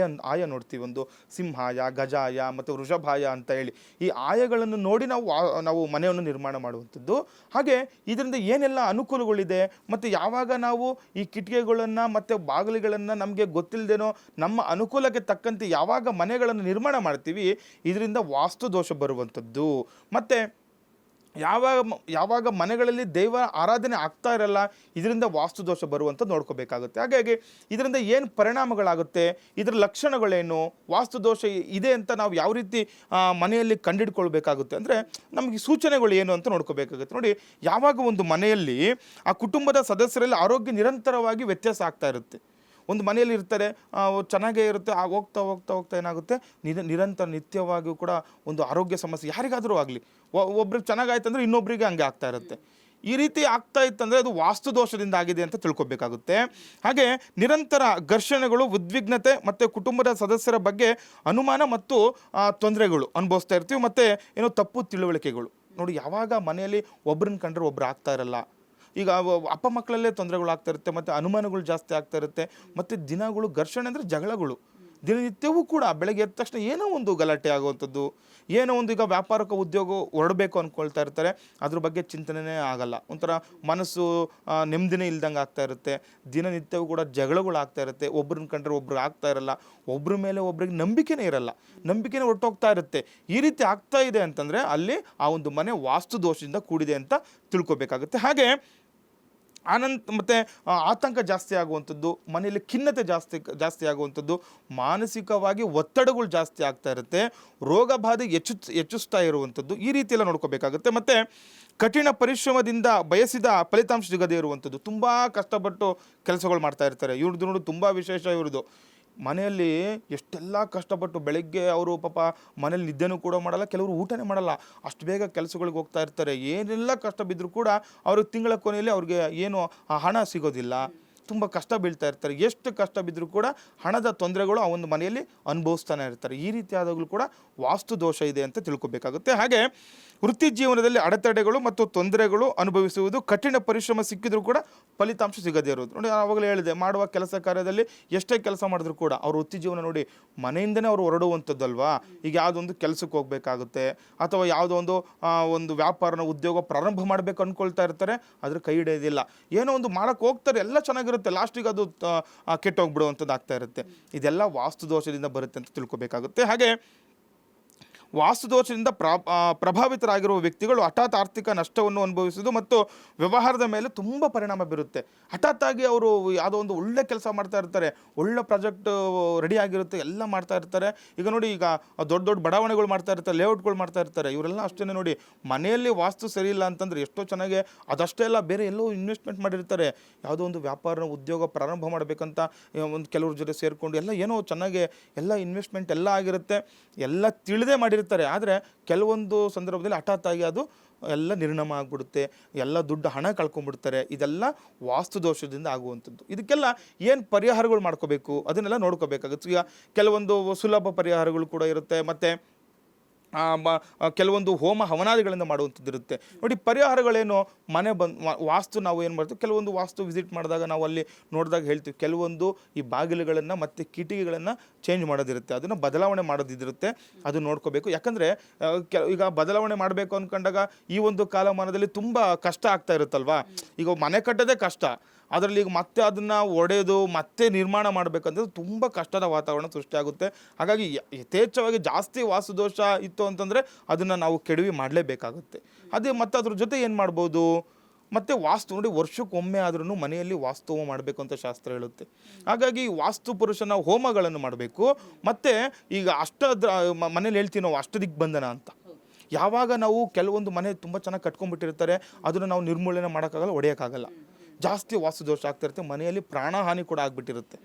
ಆಯ ನೋಡ್ತೀವಿ. ಒಂದು ಸಿಂಹಾಯ, ಗಜಾಯ ಮತ್ತು ವೃಷಭಾಯ ಅಂತ ಹೇಳಿ ಈ ಆಯಗಳನ್ನು ನೋಡಿ ನಾವು ಮನೆಯನ್ನು ನಿರ್ಮಾಣ ಮಾಡುವಂಥದ್ದು. ಹಾಗೆ ಇದರಿಂದ ಏನೆಲ್ಲ ಅನುಕೂಲಗಳಿದೆ ಮತ್ತು ಯಾವಾಗ ನಾವು ಈ ಕಿಟಕಿಗಳನ್ನು ಮತ್ತು ಬಾಗಿಲುಗಳನ್ನು ನಮಗೆ ಗೊತ್ತಿಲ್ಲದೇನೋ ನಮ್ಮ ಅನುಕೂಲಕ್ಕೆ ತಕ್ಕಂತೆ ಯಾವಾಗ ಮನೆಗಳನ್ನು ನಿರ್ಮಾಣ ಮಾಡ್ತೀವಿ, ಇದರಿಂದ ವಾಸ್ತು ದೋಷ ಬರುವಂಥದ್ದು. ಮತ್ತು ಯಾವಾಗ ಮನೆಗಳಲ್ಲಿ ದೈವ ಆರಾಧನೆ ಆಗ್ತಾ ಇರಲ್ಲ, ಇದರಿಂದ ವಾಸ್ತು ದೋಷ ಬರುವಂಥದ್ದು ನೋಡ್ಕೋಬೇಕಾಗುತ್ತೆ. ಹಾಗಾಗಿ ಇದರಿಂದ ಏನು ಪರಿಣಾಮಗಳಾಗುತ್ತೆ, ಇದರ ಲಕ್ಷಣಗಳೇನು, ವಾಸ್ತು ದೋಷ ಇದೆ ಅಂತ ನಾವು ಯಾವ ರೀತಿ ಮನೆಯಲ್ಲಿ ಕಂಡುಹಿಡ್ಕೊಳ್ಬೇಕಾಗುತ್ತೆ ಅಂದರೆ ನಮಗೆ ಸೂಚನೆಗಳು ಏನು ಅಂತ ನೋಡ್ಕೋಬೇಕಾಗುತ್ತೆ. ನೋಡಿ, ಯಾವಾಗ ಒಂದು ಮನೆಯಲ್ಲಿ ಆ ಕುಟುಂಬದ ಸದಸ್ಯರಲ್ಲಿ ಆರೋಗ್ಯ ನಿರಂತರವಾಗಿ ವ್ಯತ್ಯಾಸ ಆಗ್ತಾ ಇರುತ್ತೆ. ಒಂದು ಮನೆಯಲ್ಲಿ ಇರ್ತಾರೆ, ಚೆನ್ನಾಗೇ ಇರುತ್ತೆ, ಹೋಗ್ತಾ ಹೋಗ್ತಾ ಹೋಗ್ತಾ ಏನಾಗುತ್ತೆ, ನಿರಂತರ ನಿತ್ಯವಾಗಿಯೂ ಕೂಡ ಒಂದು ಆರೋಗ್ಯ ಸಮಸ್ಯೆ ಯಾರಿಗಾದರೂ ಆಗಲಿ, ಒಬ್ರಿಗೆ ಚೆನ್ನಾಗಾಯ್ತಂದ್ರೆ ಇನ್ನೊಬ್ರಿಗೆ ಹಂಗೆ ಆಗ್ತಾ ಇರುತ್ತೆ. ಈ ರೀತಿ ಆಗ್ತಾ ಇತ್ತಂದರೆ ಅದು ವಾಸ್ತು ದೋಷದಿಂದ ಆಗಿದೆ ಅಂತ ತಿಳ್ಕೊಬೇಕಾಗುತ್ತೆ. ಹಾಗೆ ನಿರಂತರ ಘರ್ಷಣೆಗಳು, ಉದ್ವಿಗ್ನತೆ ಮತ್ತು ಕುಟುಂಬದ ಸದಸ್ಯರ ಬಗ್ಗೆ ಅನುಮಾನ ಮತ್ತು ತೊಂದರೆಗಳು ಅನುಭವಿಸ್ತಾ ಇರ್ತೀವಿ. ಮತ್ತು ಏನೋ ತಪ್ಪು ತಿಳುವಳಿಕೆಗಳು. ನೋಡಿ, ಯಾವಾಗ ಮನೆಯಲ್ಲಿ ಒಬ್ರನ್ನ ಕಂಡ್ರೆ ಒಬ್ರು ಆಗ್ತಾ ಇರಲ್ಲ, ಈಗ ಅಪ್ಪ ಮಕ್ಕಳಲ್ಲೇ ತೊಂದರೆಗಳಾಗ್ತಾ ಇರುತ್ತೆ ಮತ್ತು ಅನುಮಾನಗಳು ಜಾಸ್ತಿ ಆಗ್ತಾ ಇರುತ್ತೆ. ಮತ್ತು ದಿನಗಳು ಘರ್ಷಣೆ ಅಂದರೆ ಜಗಳಗಳು ದಿನನಿತ್ಯವೂ ಕೂಡ. ಬೆಳಗ್ಗೆ ಎದ್ದ ತಕ್ಷಣ ಏನೋ ಒಂದು ಗಲಾಟೆ ಆಗುವಂಥದ್ದು, ಏನೋ ಒಂದು, ಈಗ ವ್ಯಾಪಾರಕ್ಕೆ ಉದ್ಯೋಗ ಹೊರಡಬೇಕು ಅಂದ್ಕೊಳ್ತಾ ಇರ್ತಾರೆ, ಅದ್ರ ಬಗ್ಗೆ ಚಿಂತನೆ ಆಗಲ್ಲ, ಒಂಥರ ಮನಸ್ಸು ನೆಮ್ಮದಿನೇ ಇಲ್ದಂಗೆ ಆಗ್ತಾ ಇರುತ್ತೆ. ದಿನನಿತ್ಯವೂ ಕೂಡ ಜಗಳಗಳಾಗ್ತಾ ಇರುತ್ತೆ, ಒಬ್ರನ್ನ ಕಂಡ್ರೆ ಒಬ್ರು ಆಗ್ತಾ ಇರಲ್ಲ, ಒಬ್ಬರ ಮೇಲೆ ಒಬ್ರಿಗೆ ನಂಬಿಕೆನೇ ಇರಲ್ಲ, ನಂಬಿಕೆನೇ ಹೊರಟೋಗ್ತಾ ಇರುತ್ತೆ. ಈ ರೀತಿ ಆಗ್ತಾ ಇದೆ ಅಂತಂದರೆ ಅಲ್ಲಿ ಆ ಒಂದು ಮನೆ ವಾಸ್ತು ದೋಷದಿಂದ ಕೂಡಿದೆ ಅಂತ ತಿಳ್ಕೊಬೇಕಾಗುತ್ತೆ. ಹಾಗೆ ಮತ್ತು ಆತಂಕ ಜಾಸ್ತಿ ಆಗುವಂಥದ್ದು, ಮನೆಯಲ್ಲಿ ಖಿನ್ನತೆ ಜಾಸ್ತಿ ಆಗುವಂಥದ್ದು, ಮಾನಸಿಕವಾಗಿ ಒತ್ತಡಗಳು ಜಾಸ್ತಿ ಆಗ್ತಾ ಇರುತ್ತೆ, ರೋಗ ಬಾಧೆ ಹೆಚ್ಚಿಸ್ತಾ ಇರುವಂಥದ್ದು, ಈ ರೀತಿ ಎಲ್ಲ ನೋಡ್ಕೋಬೇಕಾಗುತ್ತೆ. ಮತ್ತು ಕಠಿಣ ಪರಿಶ್ರಮದಿಂದ ಬಯಸಿದ ಫಲಿತಾಂಶ ಸಿಗದೇ ಇರುವಂಥದ್ದು, ತುಂಬ ಕಷ್ಟಪಟ್ಟು ಕೆಲಸಗಳು ಮಾಡ್ತಾ ಇರ್ತಾರೆ. ಇವ್ರದ್ದು ನೋಡಿ ತುಂಬ ವಿಶೇಷ, ಇವ್ರದ್ದು ಮನೆಯಲ್ಲಿ ಎಷ್ಟೆಲ್ಲ ಕಷ್ಟಪಟ್ಟು ಬೆಳಗ್ಗೆ ಅವರು ಪಾಪ ಮನೇಲಿ ನಿದ್ದೆನೂ ಕೂಡ ಮಾಡಲ್ಲ, ಕೆಲವರು ಊಟನೇ ಮಾಡಲ್ಲ, ಅಷ್ಟು ಬೇಗ ಕೆಲಸಗಳಿಗೆ ಹೋಗ್ತಾ ಇರ್ತಾರೆ. ಏನೆಲ್ಲ ಕಷ್ಟ ಬಿದ್ದರೂ ಕೂಡ ಅವ್ರಿಗೆ ತಿಂಗಳ ಕೊನೆಯಲ್ಲಿ ಅವ್ರಿಗೆ ಏನು ಆ ಹಣ ಸಿಗೋದಿಲ್ಲ, ತುಂಬ ಕಷ್ಟ ಬೀಳ್ತಾ ಇರ್ತಾರೆ. ಎಷ್ಟು ಕಷ್ಟ ಬಿದ್ದರೂ ಕೂಡ ಹಣದ ತೊಂದರೆಗಳು ಆ ಒಂದು ಮನೆಯಲ್ಲಿ ಅನುಭವಿಸ್ತಾನೆ ಇರ್ತಾರೆ. ಈ ರೀತಿ ಆದಾಗಲೂ ಕೂಡ ವಾಸ್ತು ದೋಷ ಇದೆ ಅಂತ ತಿಳ್ಕೊಬೇಕಾಗುತ್ತೆ. ಹಾಗೆ ವೃತ್ತಿ ಜೀವನದಲ್ಲಿ ಅಡೆತಡೆಗಳು ಮತ್ತು ತೊಂದರೆಗಳು ಅನುಭವಿಸುವುದು, ಕಠಿಣ ಪರಿಶ್ರಮ ಸಿಕ್ಕಿದ್ರೂ ಕೂಡ ಫಲಿತಾಂಶ ಸಿಗದೇ ಇರೋದು. ನೋಡಿ, ಆವಾಗಲೇ ಹೇಳಿದೆ, ಮಾಡುವ ಕೆಲಸ ಕಾರ್ಯದಲ್ಲಿ ಎಷ್ಟೇ ಕೆಲಸ ಮಾಡಿದ್ರು ಕೂಡ ಅವ್ರ ವೃತ್ತಿ ಜೀವನ ನೋಡಿ ಮನೆಯಿಂದನೇ ಅವರು ಹೊರಡುವಂಥದ್ದಲ್ವಾ. ಈಗ ಯಾವುದೊಂದು ಕೆಲಸಕ್ಕೆ ಹೋಗಬೇಕಾಗುತ್ತೆ ಅಥವಾ ಯಾವುದೋ ಒಂದು ವ್ಯಾಪಾರನ ಉದ್ಯೋಗ ಪ್ರಾರಂಭ ಮಾಡಬೇಕು ಅಂದ್ಕೊಳ್ತಾ ಇರ್ತಾರೆ, ಅದ್ರ ಕೈ ಹಿಡಿಯೋದಿಲ್ಲ. ಏನೋ ಒಂದು ಮಾಡೋಕ್ಕೆ ಹೋಗ್ತಾರೆ, ಎಲ್ಲ ಚೆನ್ನಾಗಿರುತ್ತೆ, ಲಾಸ್ಟಿಗೆ ಅದು ಕೆಟ್ಟೋಗ್ಬಿಡುವಂಥದ್ದು ಆಗ್ತಾ ಇರುತ್ತೆ. ಇದೆಲ್ಲ ವಾಸ್ತು ದೋಷದಿಂದ ಬರುತ್ತೆ ಅಂತ ತಿಳ್ಕೊಬೇಕಾಗುತ್ತೆ. ಹಾಗೆ ವಾಸ್ತುದೋಷದಿಂದ ಪ್ರಭಾವಿತರಾಗಿರುವ ವ್ಯಕ್ತಿಗಳು ಹಠಾತ್ ಆರ್ಥಿಕ ನಷ್ಟವನ್ನು ಅನುಭವಿಸುವುದು ಮತ್ತು ವ್ಯವಹಾರದ ಮೇಲೆ ತುಂಬ ಪರಿಣಾಮ ಬೀರುತ್ತೆ. ಹಠಾತ್ತಾಗಿ ಅವರು ಯಾವುದೋ ಒಂದು ಒಳ್ಳೆ ಕೆಲಸ ಮಾಡ್ತಾ ಇರ್ತಾರೆ, ಒಳ್ಳೆ ಪ್ರಾಜೆಕ್ಟ್ ರೆಡಿ ಆಗಿರುತ್ತೆ, ಎಲ್ಲ ಮಾಡ್ತಾ ಇರ್ತಾರೆ. ಈಗ ನೋಡಿ, ಈಗ ದೊಡ್ಡ ದೊಡ್ಡ ಬಡಾವಣೆಗಳು ಮಾಡ್ತಾ ಇರ್ತಾರೆ, ಲೇಔಟ್ಗಳು ಮಾಡ್ತಾ ಇರ್ತಾರೆ. ಇವರೆಲ್ಲ ಅಷ್ಟೇ ನೋಡಿ, ಮನೆಯಲ್ಲಿ ವಾಸ್ತು ಸರಿ ಇಲ್ಲ ಅಂತಂದರೆ ಎಷ್ಟೋ ಚೆನ್ನಾಗಿ ಅದಷ್ಟೇ ಎಲ್ಲ ಬೇರೆ ಎಲ್ಲೋ ಇನ್ವೆಸ್ಟ್ಮೆಂಟ್ ಮಾಡಿರ್ತಾರೆ. ಯಾವುದೋ ಒಂದು ವ್ಯಾಪಾರ ಉದ್ಯೋಗ ಪ್ರಾರಂಭ ಮಾಡಬೇಕಂತ ಒಂದು ಕೆಲವ್ರ ಜೊತೆ ಸೇರಿಕೊಂಡು ಎಲ್ಲ ಏನೋ ಚೆನ್ನಾಗಿ ಎಲ್ಲ ಇನ್ವೆಸ್ಟ್ಮೆಂಟ್ ಎಲ್ಲ ಆಗಿರುತ್ತೆ, ಎಲ್ಲ ತಿಳಿದೇ ಮಾಡಿರ್ತಾರೆ. ಆದರೆ ಕೆಲವೊಂದು ಸಂದರ್ಭದಲ್ಲಿ ಹಠಾತ್ತಾಗಿ ಅದು ಎಲ್ಲ ನಿರ್ನಾಮ ಆಗಿಬಿಡುತ್ತೆ, ಎಲ್ಲ ದುಡ್ಡು ಹಣ ಕಳ್ಕೊಂಡ್ಬಿಡ್ತಾರೆ. ಇದೆಲ್ಲ ವಾಸ್ತು ದೋಷದಿಂದ ಆಗುವಂಥದ್ದು. ಇದಕ್ಕೆಲ್ಲ ಏನು ಪರಿಹಾರಗಳು ಮಾಡ್ಕೋಬೇಕು ಅದನ್ನೆಲ್ಲ ನೋಡ್ಕೋಬೇಕಾಗುತ್ತೆ. ಈಗ ಕೆಲವೊಂದು ಸುಲಭ ಪರಿಹಾರಗಳು ಕೂಡ ಇರುತ್ತೆ, ಮತ್ತು ಕೆಲವೊಂದು ಹೋಮ ಹವನಾದಿಗಳಿಂದ ಮಾಡುವಂಥದ್ದು ಇರುತ್ತೆ. ನೋಡಿ, ಪರಿಹಾರಗಳೇನು, ಮನೆ ವಾಸ್ತು ನಾವು ಏನು ಮಾಡ್ತೀವಿ, ಕೆಲವೊಂದು ವಾಸ್ತು ವಿಸಿಟ್ ಮಾಡಿದಾಗ ನಾವು ಅಲ್ಲಿ ನೋಡಿದಾಗ ಹೇಳ್ತೀವಿ, ಕೆಲವೊಂದು ಈ ಬಾಗಿಲುಗಳನ್ನು ಮತ್ತು ಕಿಟಕಿಗಳನ್ನು ಚೇಂಜ್ ಮಾಡೋದಿರುತ್ತೆ, ಅದನ್ನು ಬದಲಾವಣೆ ಮಾಡೋದಿರುತ್ತೆ. ಅದು ನೋಡ್ಕೋಬೇಕು. ಯಾಕಂದರೆ ಈಗ ಬದಲಾವಣೆ ಮಾಡಬೇಕು ಅಂದ್ಕೊಂಡಾಗ ಈ ಒಂದು ಕಾಲಮಾನದಲ್ಲಿ ತುಂಬ ಕಷ್ಟ ಆಗ್ತಾ ಇರುತ್ತಲ್ವಾ. ಈಗ ಮನೆ ಕಟ್ಟೋದೇ ಕಷ್ಟ, ಅದರಲ್ಲಿ ಈಗ ಮತ್ತೆ ಅದನ್ನು ಒಡೆದು ಮತ್ತೆ ನಿರ್ಮಾಣ ಮಾಡಬೇಕಂದ್ರೆ ತುಂಬ ಕಷ್ಟದ ವಾತಾವರಣ ಸೃಷ್ಟಿಯಾಗುತ್ತೆ. ಹಾಗಾಗಿ ಯಥೇಚ್ಛವಾಗಿ ಜಾಸ್ತಿ ವಾಸ್ತುದೋಷ ಇತ್ತು ಅಂತಂದರೆ ಅದನ್ನು ನಾವು ಕೆಡವಿ ಮಾಡಲೇಬೇಕಾಗುತ್ತೆ. ಅದೇ ಮತ್ತು ಅದ್ರ ಜೊತೆ ಏನು ಮಾಡ್ಬೋದು, ಮತ್ತು ವಾಸ್ತು ನೋಡಿ, ವರ್ಷಕ್ಕೊಮ್ಮೆ ಆದ್ರೂ ಮನೆಯಲ್ಲಿ ವಾಸ್ತು ಹೋಮ ಮಾಡಬೇಕು ಅಂತ ಶಾಸ್ತ್ರ ಹೇಳುತ್ತೆ. ಹಾಗಾಗಿ ವಾಸ್ತು ಪುರುಷನ ಹೋಮಗಳನ್ನು ಮಾಡಬೇಕು. ಮತ್ತು ಈಗ ಮನೇಲಿ ಹೇಳ್ತೀವಿ ನಾವು ಅಷ್ಟದಿಗ್ಬಂಧನ ಅಂತ. ಯಾವಾಗ ನಾವು ಕೆಲವೊಂದು ಮನೆ ತುಂಬ ಚೆನ್ನಾಗಿ ಕಟ್ಕೊಂಡ್ಬಿಟ್ಟಿರ್ತಾರೆ, ಅದನ್ನು ನಾವು ನಿರ್ಮೂಲನೆ ಮಾಡೋಕ್ಕಾಗಲ್ಲ, ಹೊಡೆಯೋಕ್ಕಾಗಲ್ಲ, ಜಾಸ್ತಿ ವಾಸ್ತು ದೋಷ ಆಗ್ತಾ ಇರುತ್ತೆ, ಮನೆಯಲ್ಲಿ ಪ್ರಾಣಹಾನಿ ಕೂಡ ಆಗಿಬಿಟ್ಟಿರುತ್ತೆ.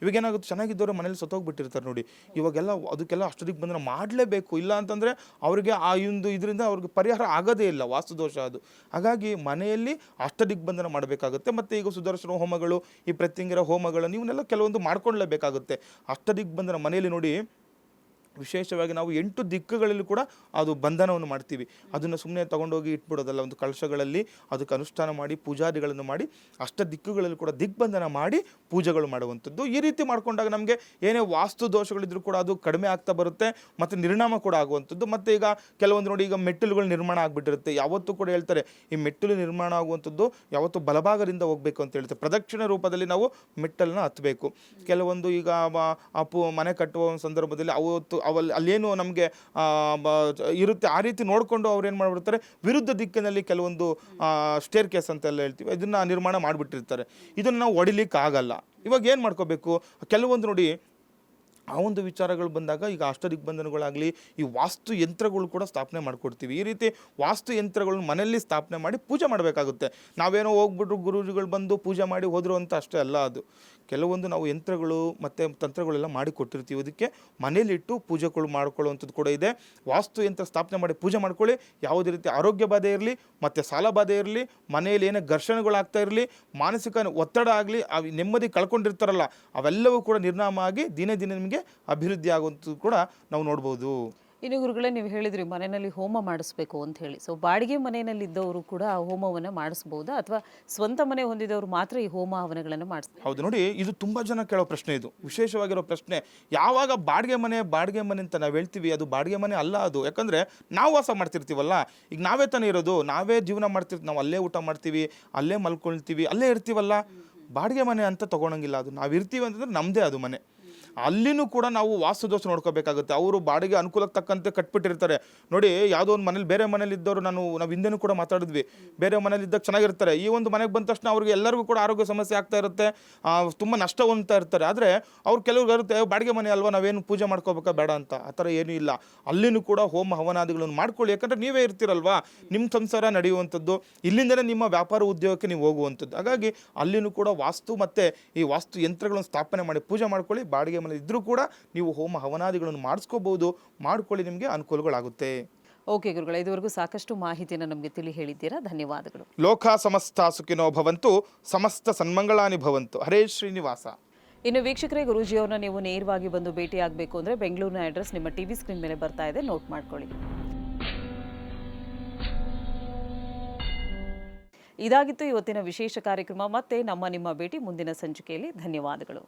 ಇವಾಗೇನಾಗುತ್ತೆ, ಚೆನ್ನಾಗಿದ್ದವರು ಮನೇಲಿ ಸತ್ತೋಗ್ಬಿಟ್ಟಿರ್ತಾರೆ ನೋಡಿ. ಇವಾಗೆಲ್ಲ ಅದಕ್ಕೆಲ್ಲ ಅಷ್ಟೊತ್ತಿಗೆ ಬಂದರೆ ಮಾಡಲೇಬೇಕು, ಇಲ್ಲ ಅಂತಂದರೆ ಅವರಿಗೆ ಆ ಒಂದು ಇದರಿಂದ ಅವ್ರಿಗೆ ಪರಿಹಾರ ಆಗೋದೇ ಇಲ್ಲ, ವಾಸ್ತುದೋಷ ಅದು. ಹಾಗಾಗಿ ಮನೆಯಲ್ಲಿ ಅಷ್ಟದಿಗ್ಬಂಧನ ಮಾಡಬೇಕಾಗುತ್ತೆ. ಮತ್ತು ಈಗ ಸುದರ್ಶನ ಹೋಮಗಳು, ಈ ಪ್ರತ್ಯಂಗಿರ ಹೋಮಗಳು, ಇವನ್ನೆಲ್ಲ ಕೆಲವೊಂದು ಮಾಡ್ಕೊಳ್ಳೇಬೇಕಾಗುತ್ತೆ. ಅಷ್ಟದಿಗ್ಬಂಧನ ಮನೆಯಲ್ಲಿ ನೋಡಿ, ವಿಶೇಷವಾಗಿ ನಾವು 8 ದಿಕ್ಕುಗಳಲ್ಲಿ ಕೂಡ ಅದು ಬಂಧನವನ್ನು ಮಾಡ್ತೀವಿ. ಅದನ್ನು ಸುಮ್ಮನೆ ತೊಗೊಂಡೋಗಿ ಇಟ್ಬಿಡೋದಲ್ಲ, ಒಂದು ಕಳಶಗಳಲ್ಲಿ ಅದಕ್ಕೆ ಅನುಷ್ಠಾನ ಮಾಡಿ ಪೂಜಾದಿಗಳನ್ನು ಮಾಡಿ ಅಷ್ಟ ದಿಕ್ಕುಗಳಲ್ಲಿ ಕೂಡ ದಿಗ್ಬಂಧನ ಮಾಡಿ ಪೂಜೆಗಳು ಮಾಡುವಂಥದ್ದು. ಈ ರೀತಿ ಮಾಡ್ಕೊಂಡಾಗ ನಮಗೆ ಏನೇ ವಾಸ್ತು ದೋಷಗಳಿದ್ರೂ ಕೂಡ ಅದು ಕಡಿಮೆ ಆಗ್ತಾ ಬರುತ್ತೆ, ಮತ್ತು ನಿರ್ನಾಮ ಕೂಡ ಆಗುವಂಥದ್ದು. ಮತ್ತು ಈಗ ಕೆಲವೊಂದು ನೋಡಿ, ಈಗ ಮೆಟ್ಟಿಲುಗಳು ನಿರ್ಮಾಣ ಆಗಿಬಿಟ್ಟಿರುತ್ತೆ, ಯಾವತ್ತೂ ಕೂಡ ಹೇಳ್ತಾರೆ ಈ ಮೆಟ್ಟಿಲು ನಿರ್ಮಾಣ ಆಗುವಂಥದ್ದು ಯಾವತ್ತೂ ಬಲಭಾಗದಿಂದ ಹೋಗಬೇಕು ಅಂತ ಹೇಳ್ತಾರೆ. ಪ್ರದಕ್ಷಿಣೆ ರೂಪದಲ್ಲಿ ನಾವು ಮೆಟ್ಟಲನ್ನ ಹತ್ತಬೇಕು. ಕೆಲವೊಂದು ಈಗ ಮನೆ ಕಟ್ಟುವ ಸಂದರ್ಭದಲ್ಲಿ ಅಲ್ಲೇನು ನಮಗೆ ಇರುತ್ತೆ, ಆ ರೀತಿ ನೋಡಿಕೊಂಡು ಅವ್ರು ಏನು ಮಾಡಿಬಿಡ್ತಾರೆ, ವಿರುದ್ಧ ದಿಕ್ಕಿನಲ್ಲಿ ಕೆಲವೊಂದು ಸ್ಟೇರ್ ಕೇಸ್ ಅಂತೆಲ್ಲ ಹೇಳ್ತೀವಿ, ಇದನ್ನು ನಿರ್ಮಾಣ ಮಾಡಿಬಿಟ್ಟಿರ್ತಾರೆ. ಇದನ್ನು ನಾವು ಹೊಡಿಲಿಕ್ಕೆ ಆಗಲ್ಲ. ಇವಾಗ ಏನು ಮಾಡ್ಕೋಬೇಕು, ಕೆಲವೊಂದು ನೋಡಿ ಆ ಒಂದು ವಿಚಾರಗಳು ಬಂದಾಗ ಈಗ ಅಷ್ಟದಿಗ್ಬಂಧನಗಳಾಗಲಿ, ಈ ವಾಸ್ತು ಯಂತ್ರಗಳು ಕೂಡ ಸ್ಥಾಪನೆ ಮಾಡಿಕೊಡ್ತೀವಿ. ಈ ರೀತಿ ವಾಸ್ತು ಯಂತ್ರಗಳನ್ನ ಮನೆಯಲ್ಲಿ ಸ್ಥಾಪನೆ ಮಾಡಿ ಪೂಜೆ ಮಾಡಬೇಕಾಗುತ್ತೆ. ನಾವೇನೋ ಹೋಗ್ಬಿಟ್ರು ಗುರುಜಿಗಳು ಬಂದು ಪೂಜೆ ಮಾಡಿ ಹೋದರು ಅಂತ ಅಷ್ಟೇ ಅಲ್ಲ. ಅದು ಕೆಲವೊಂದು ನಾವು ಯಂತ್ರಗಳು ಮತ್ತು ತಂತ್ರಗಳೆಲ್ಲ ಮಾಡಿ ಕೊಟ್ಟಿರ್ತೀವಿ, ಅದಕ್ಕೆ ಮನೇಲಿಟ್ಟು ಪೂಜೆಗಳು ಮಾಡ್ಕೊಳ್ಳುವಂಥದ್ದು ಕೂಡ ಇದೆ. ವಾಸ್ತು ಯಂತ್ರ ಸ್ಥಾಪನೆ ಮಾಡಿ ಪೂಜೆ ಮಾಡ್ಕೊಳ್ಳಿ. ಯಾವುದೇ ರೀತಿ ಆರೋಗ್ಯ ಬಾಧೆ ಇರಲಿ, ಮತ್ತು ಸಾಲ ಬಾಧೆ ಇರಲಿ, ಮನೆಯಲ್ಲಿ ಏನೇ ಘರ್ಷಣೆಗಳಾಗ್ತಾ ಇರಲಿ, ಮಾನಸಿಕ ಒತ್ತಡ ಆಗಲಿ, ನೆಮ್ಮದಿ ಕಳ್ಕೊಂಡಿರ್ತಾರಲ್ಲ, ಅವೆಲ್ಲವೂ ಕೂಡ ನಿರ್ನಾಮ ಆಗಿ ದಿನೇ ದಿನೇ ನಿಮಗೆ ಅಭಿವೃದ್ಧಿ ಆಗುವಂಥದ್ದು ಕೂಡ ನಾವು ನೋಡ್ಬೋದು. ಇನ್ನು ಗುರುಗಳೇ, ನೀವು ಹೇಳಿದ್ರಿ ಮನೆಯಲ್ಲಿ ಹೋಮ ಮಾಡಿಸ್ಬೇಕು ಅಂತ ಹೇಳಿ. ಸೊ ಬಾಡಿಗೆ ಮನೆಯಲ್ಲಿ ಇದ್ದವರು ಕೂಡ ಆ ಹೋಮವನ್ನು ಮಾಡಿಸ್ಬೋದಾ, ಅಥವಾ ಸ್ವಂತ ಮನೆ ಹೊಂದಿದವರು ಮಾತ್ರ ಈ ಹೋಮ ಹವನಗಳನ್ನು ಮಾಡಿಸ್ತಾರೆ? ಹೌದು ನೋಡಿ, ಇದು ತುಂಬ ಜನ ಕೇಳೋ ಪ್ರಶ್ನೆ, ಇದು ವಿಶೇಷವಾಗಿರೋ ಪ್ರಶ್ನೆ. ಯಾವಾಗ ಬಾಡಿಗೆ ಮನೆ ಅಂತ ನಾವು ಹೇಳ್ತೀವಿ, ಅದು ಬಾಡಿಗೆ ಮನೆ ಅಲ್ಲ ಅದು. ಯಾಕಂದರೆ ನಾವು ವಾಸ ಮಾಡ್ತಿರ್ತೀವಲ್ಲ, ಈಗ ನಾವೇ ತಾನೇ ಇರೋದು, ನಾವೇ ಜೀವನ ಮಾಡ್ತಿರ್ತೀವಿ, ನಾವು ಅಲ್ಲೇ ಊಟ ಮಾಡ್ತೀವಿ, ಅಲ್ಲೇ ಮಲ್ಕೊಳ್ತೀವಿ, ಅಲ್ಲೇ ಇರ್ತೀವಲ್ಲ. ಬಾಡಿಗೆ ಮನೆ ಅಂತ ತೊಗೊಳಂಗಿಲ್ಲ. ಅದು ನಾವು ಇರ್ತೀವಿ ಅಂತಂದ್ರೆ ನಮ್ಮದೇ ಅದು ಮನೆ. ಅಲ್ಲಿನೂ ಕೂಡ ನಾವು ವಾಸ್ತುದೋಷ ನೋಡ್ಕೋಬೇಕಾಗುತ್ತೆ. ಅವರು ಬಾಡಿಗೆ ಅನುಕೂಲಕ್ಕೆ ತಕ್ಕಂತೆ ಕಟ್ಬಿಟ್ಟಿರ್ತಾರೆ ನೋಡಿ. ಯಾವುದೋ ಒಂದು ಮನೇಲಿ, ಬೇರೆ ಮನೇಲಿ ಇದ್ದವರು, ನಾವು ಹಿಂದೆನೂ ಕೂಡ ಮಾತಾಡಿದ್ವಿ, ಬೇರೆ ಮನೇಲಿ ಇದ್ದಾಗ ಚೆನ್ನಾಗಿರ್ತಾರೆ, ಈ ಒಂದು ಮನೆಗೆ ಬಂದ ತಕ್ಷಣ ಅವ್ರಿಗೆ ಎಲ್ಲರಿಗೂ ಕೂಡ ಆರೋಗ್ಯ ಸಮಸ್ಯೆ ಆಗ್ತಾ ಇರುತ್ತೆ, ತುಂಬ ನಷ್ಟ ಹೊಂದ್ತಾ ಇರ್ತಾರೆ. ಆದರೆ ಅವ್ರು ಕೆಲವ್ರಿಗೆ ಇರುತ್ತೆ, ಬಾಡಿಗೆ ಮನೆ ಅಲ್ವಾ, ನಾವೇನು ಪೂಜೆ ಮಾಡ್ಕೋಬೇಕಾ ಬೇಡ ಅಂತ. ಆ ಥರ ಏನೂ ಇಲ್ಲ. ಅಲ್ಲಿನೂ ಕೂಡ ಹೋಮ ಹವನಾದಿಗಳನ್ನು ಮಾಡ್ಕೊಳ್ಳಿ. ಯಾಕಂದರೆ ನೀವೇ ಇರ್ತೀರಲ್ವಾ, ನಿಮ್ಮ ಸಂಸಾರ ನಡೆಯುವಂಥದ್ದು, ಇಲ್ಲಿಂದಲೇ ನಿಮ್ಮ ವ್ಯಾಪಾರ ಉದ್ಯೋಗಕ್ಕೆ ನೀವು ಹೋಗುವಂಥದ್ದು. ಹಾಗಾಗಿ ಅಲ್ಲಿನೂ ಕೂಡ ವಾಸ್ತು ಮತ್ತು ಈ ವಾಸ್ತು ಯಂತ್ರಗಳನ್ನು ಸ್ಥಾಪನೆ ಮಾಡಿ ಪೂಜೆ ಮಾಡ್ಕೊಳ್ಳಿ. ಬಾಡಿಗೆ ಬಾಡಿಗೆ ಮನೆ ಇದ್ದರೂ ಕೂಡ ನೀವು ಹೋಮ ಹವನಾದಿಗಳನ್ನು ಮಾಡಿಸ್ಕೋಬಹುದು, ಮಾಡ್ಕೊಳ್ಳಿ, ನಿಮಗೆ ಅನುಕೂಲಗಳಾಗುತ್ತೆ. ಓಕೆ ಗುರುಗಳೇ, ಇದುವರೆಗೂ ಸಾಕಷ್ಟು ಮಾಹಿತಿಯನ್ನು ನಮಗೆ ತಿಳಿ ಹೇಳಿದ್ದೀರಾ, ಧನ್ಯವಾದಗಳು. ಲೋಕ ಸಮಸ್ತ ಸುಖಿನೋ ಭವಂತು, ಸಮಸ್ತ ಸನ್ಮಂಗಳಾನಿ ಭವಂತು. ಹರೇ ಶ್ರೀನಿವಾಸ. ಇನ್ನು ವೀಕ್ಷಕರೇ, ಗುರೂಜಿಯವ್ರನ್ನ ನೀವು ನೇರವಾಗಿ ಬಂದು ಭೇಟಿಯಾಗಬೇಕು ಅಂದರೆ ಬೆಂಗಳೂರಿನ ಅಡ್ರೆಸ್ ನಿಮ್ಮ ಟಿವಿ ಸ್ಕ್ರೀನ್ ಮೇಲೆ ಬರ್ತಾ ಇದೆ, ನೋಟ್ ಮಾಡ್ಕೊಳ್ಳಿ. ಇದಾಗಿತ್ತು ಇವತ್ತಿನ ವಿಶೇಷ ಕಾರ್ಯಕ್ರಮ. ಮತ್ತೆ ನಿಮ್ಮ ಭೇಟಿ ಮುಂದಿನ ಸಂಚಿಕೆಯಲ್ಲಿ. ಧನ್ಯವಾದಗಳು.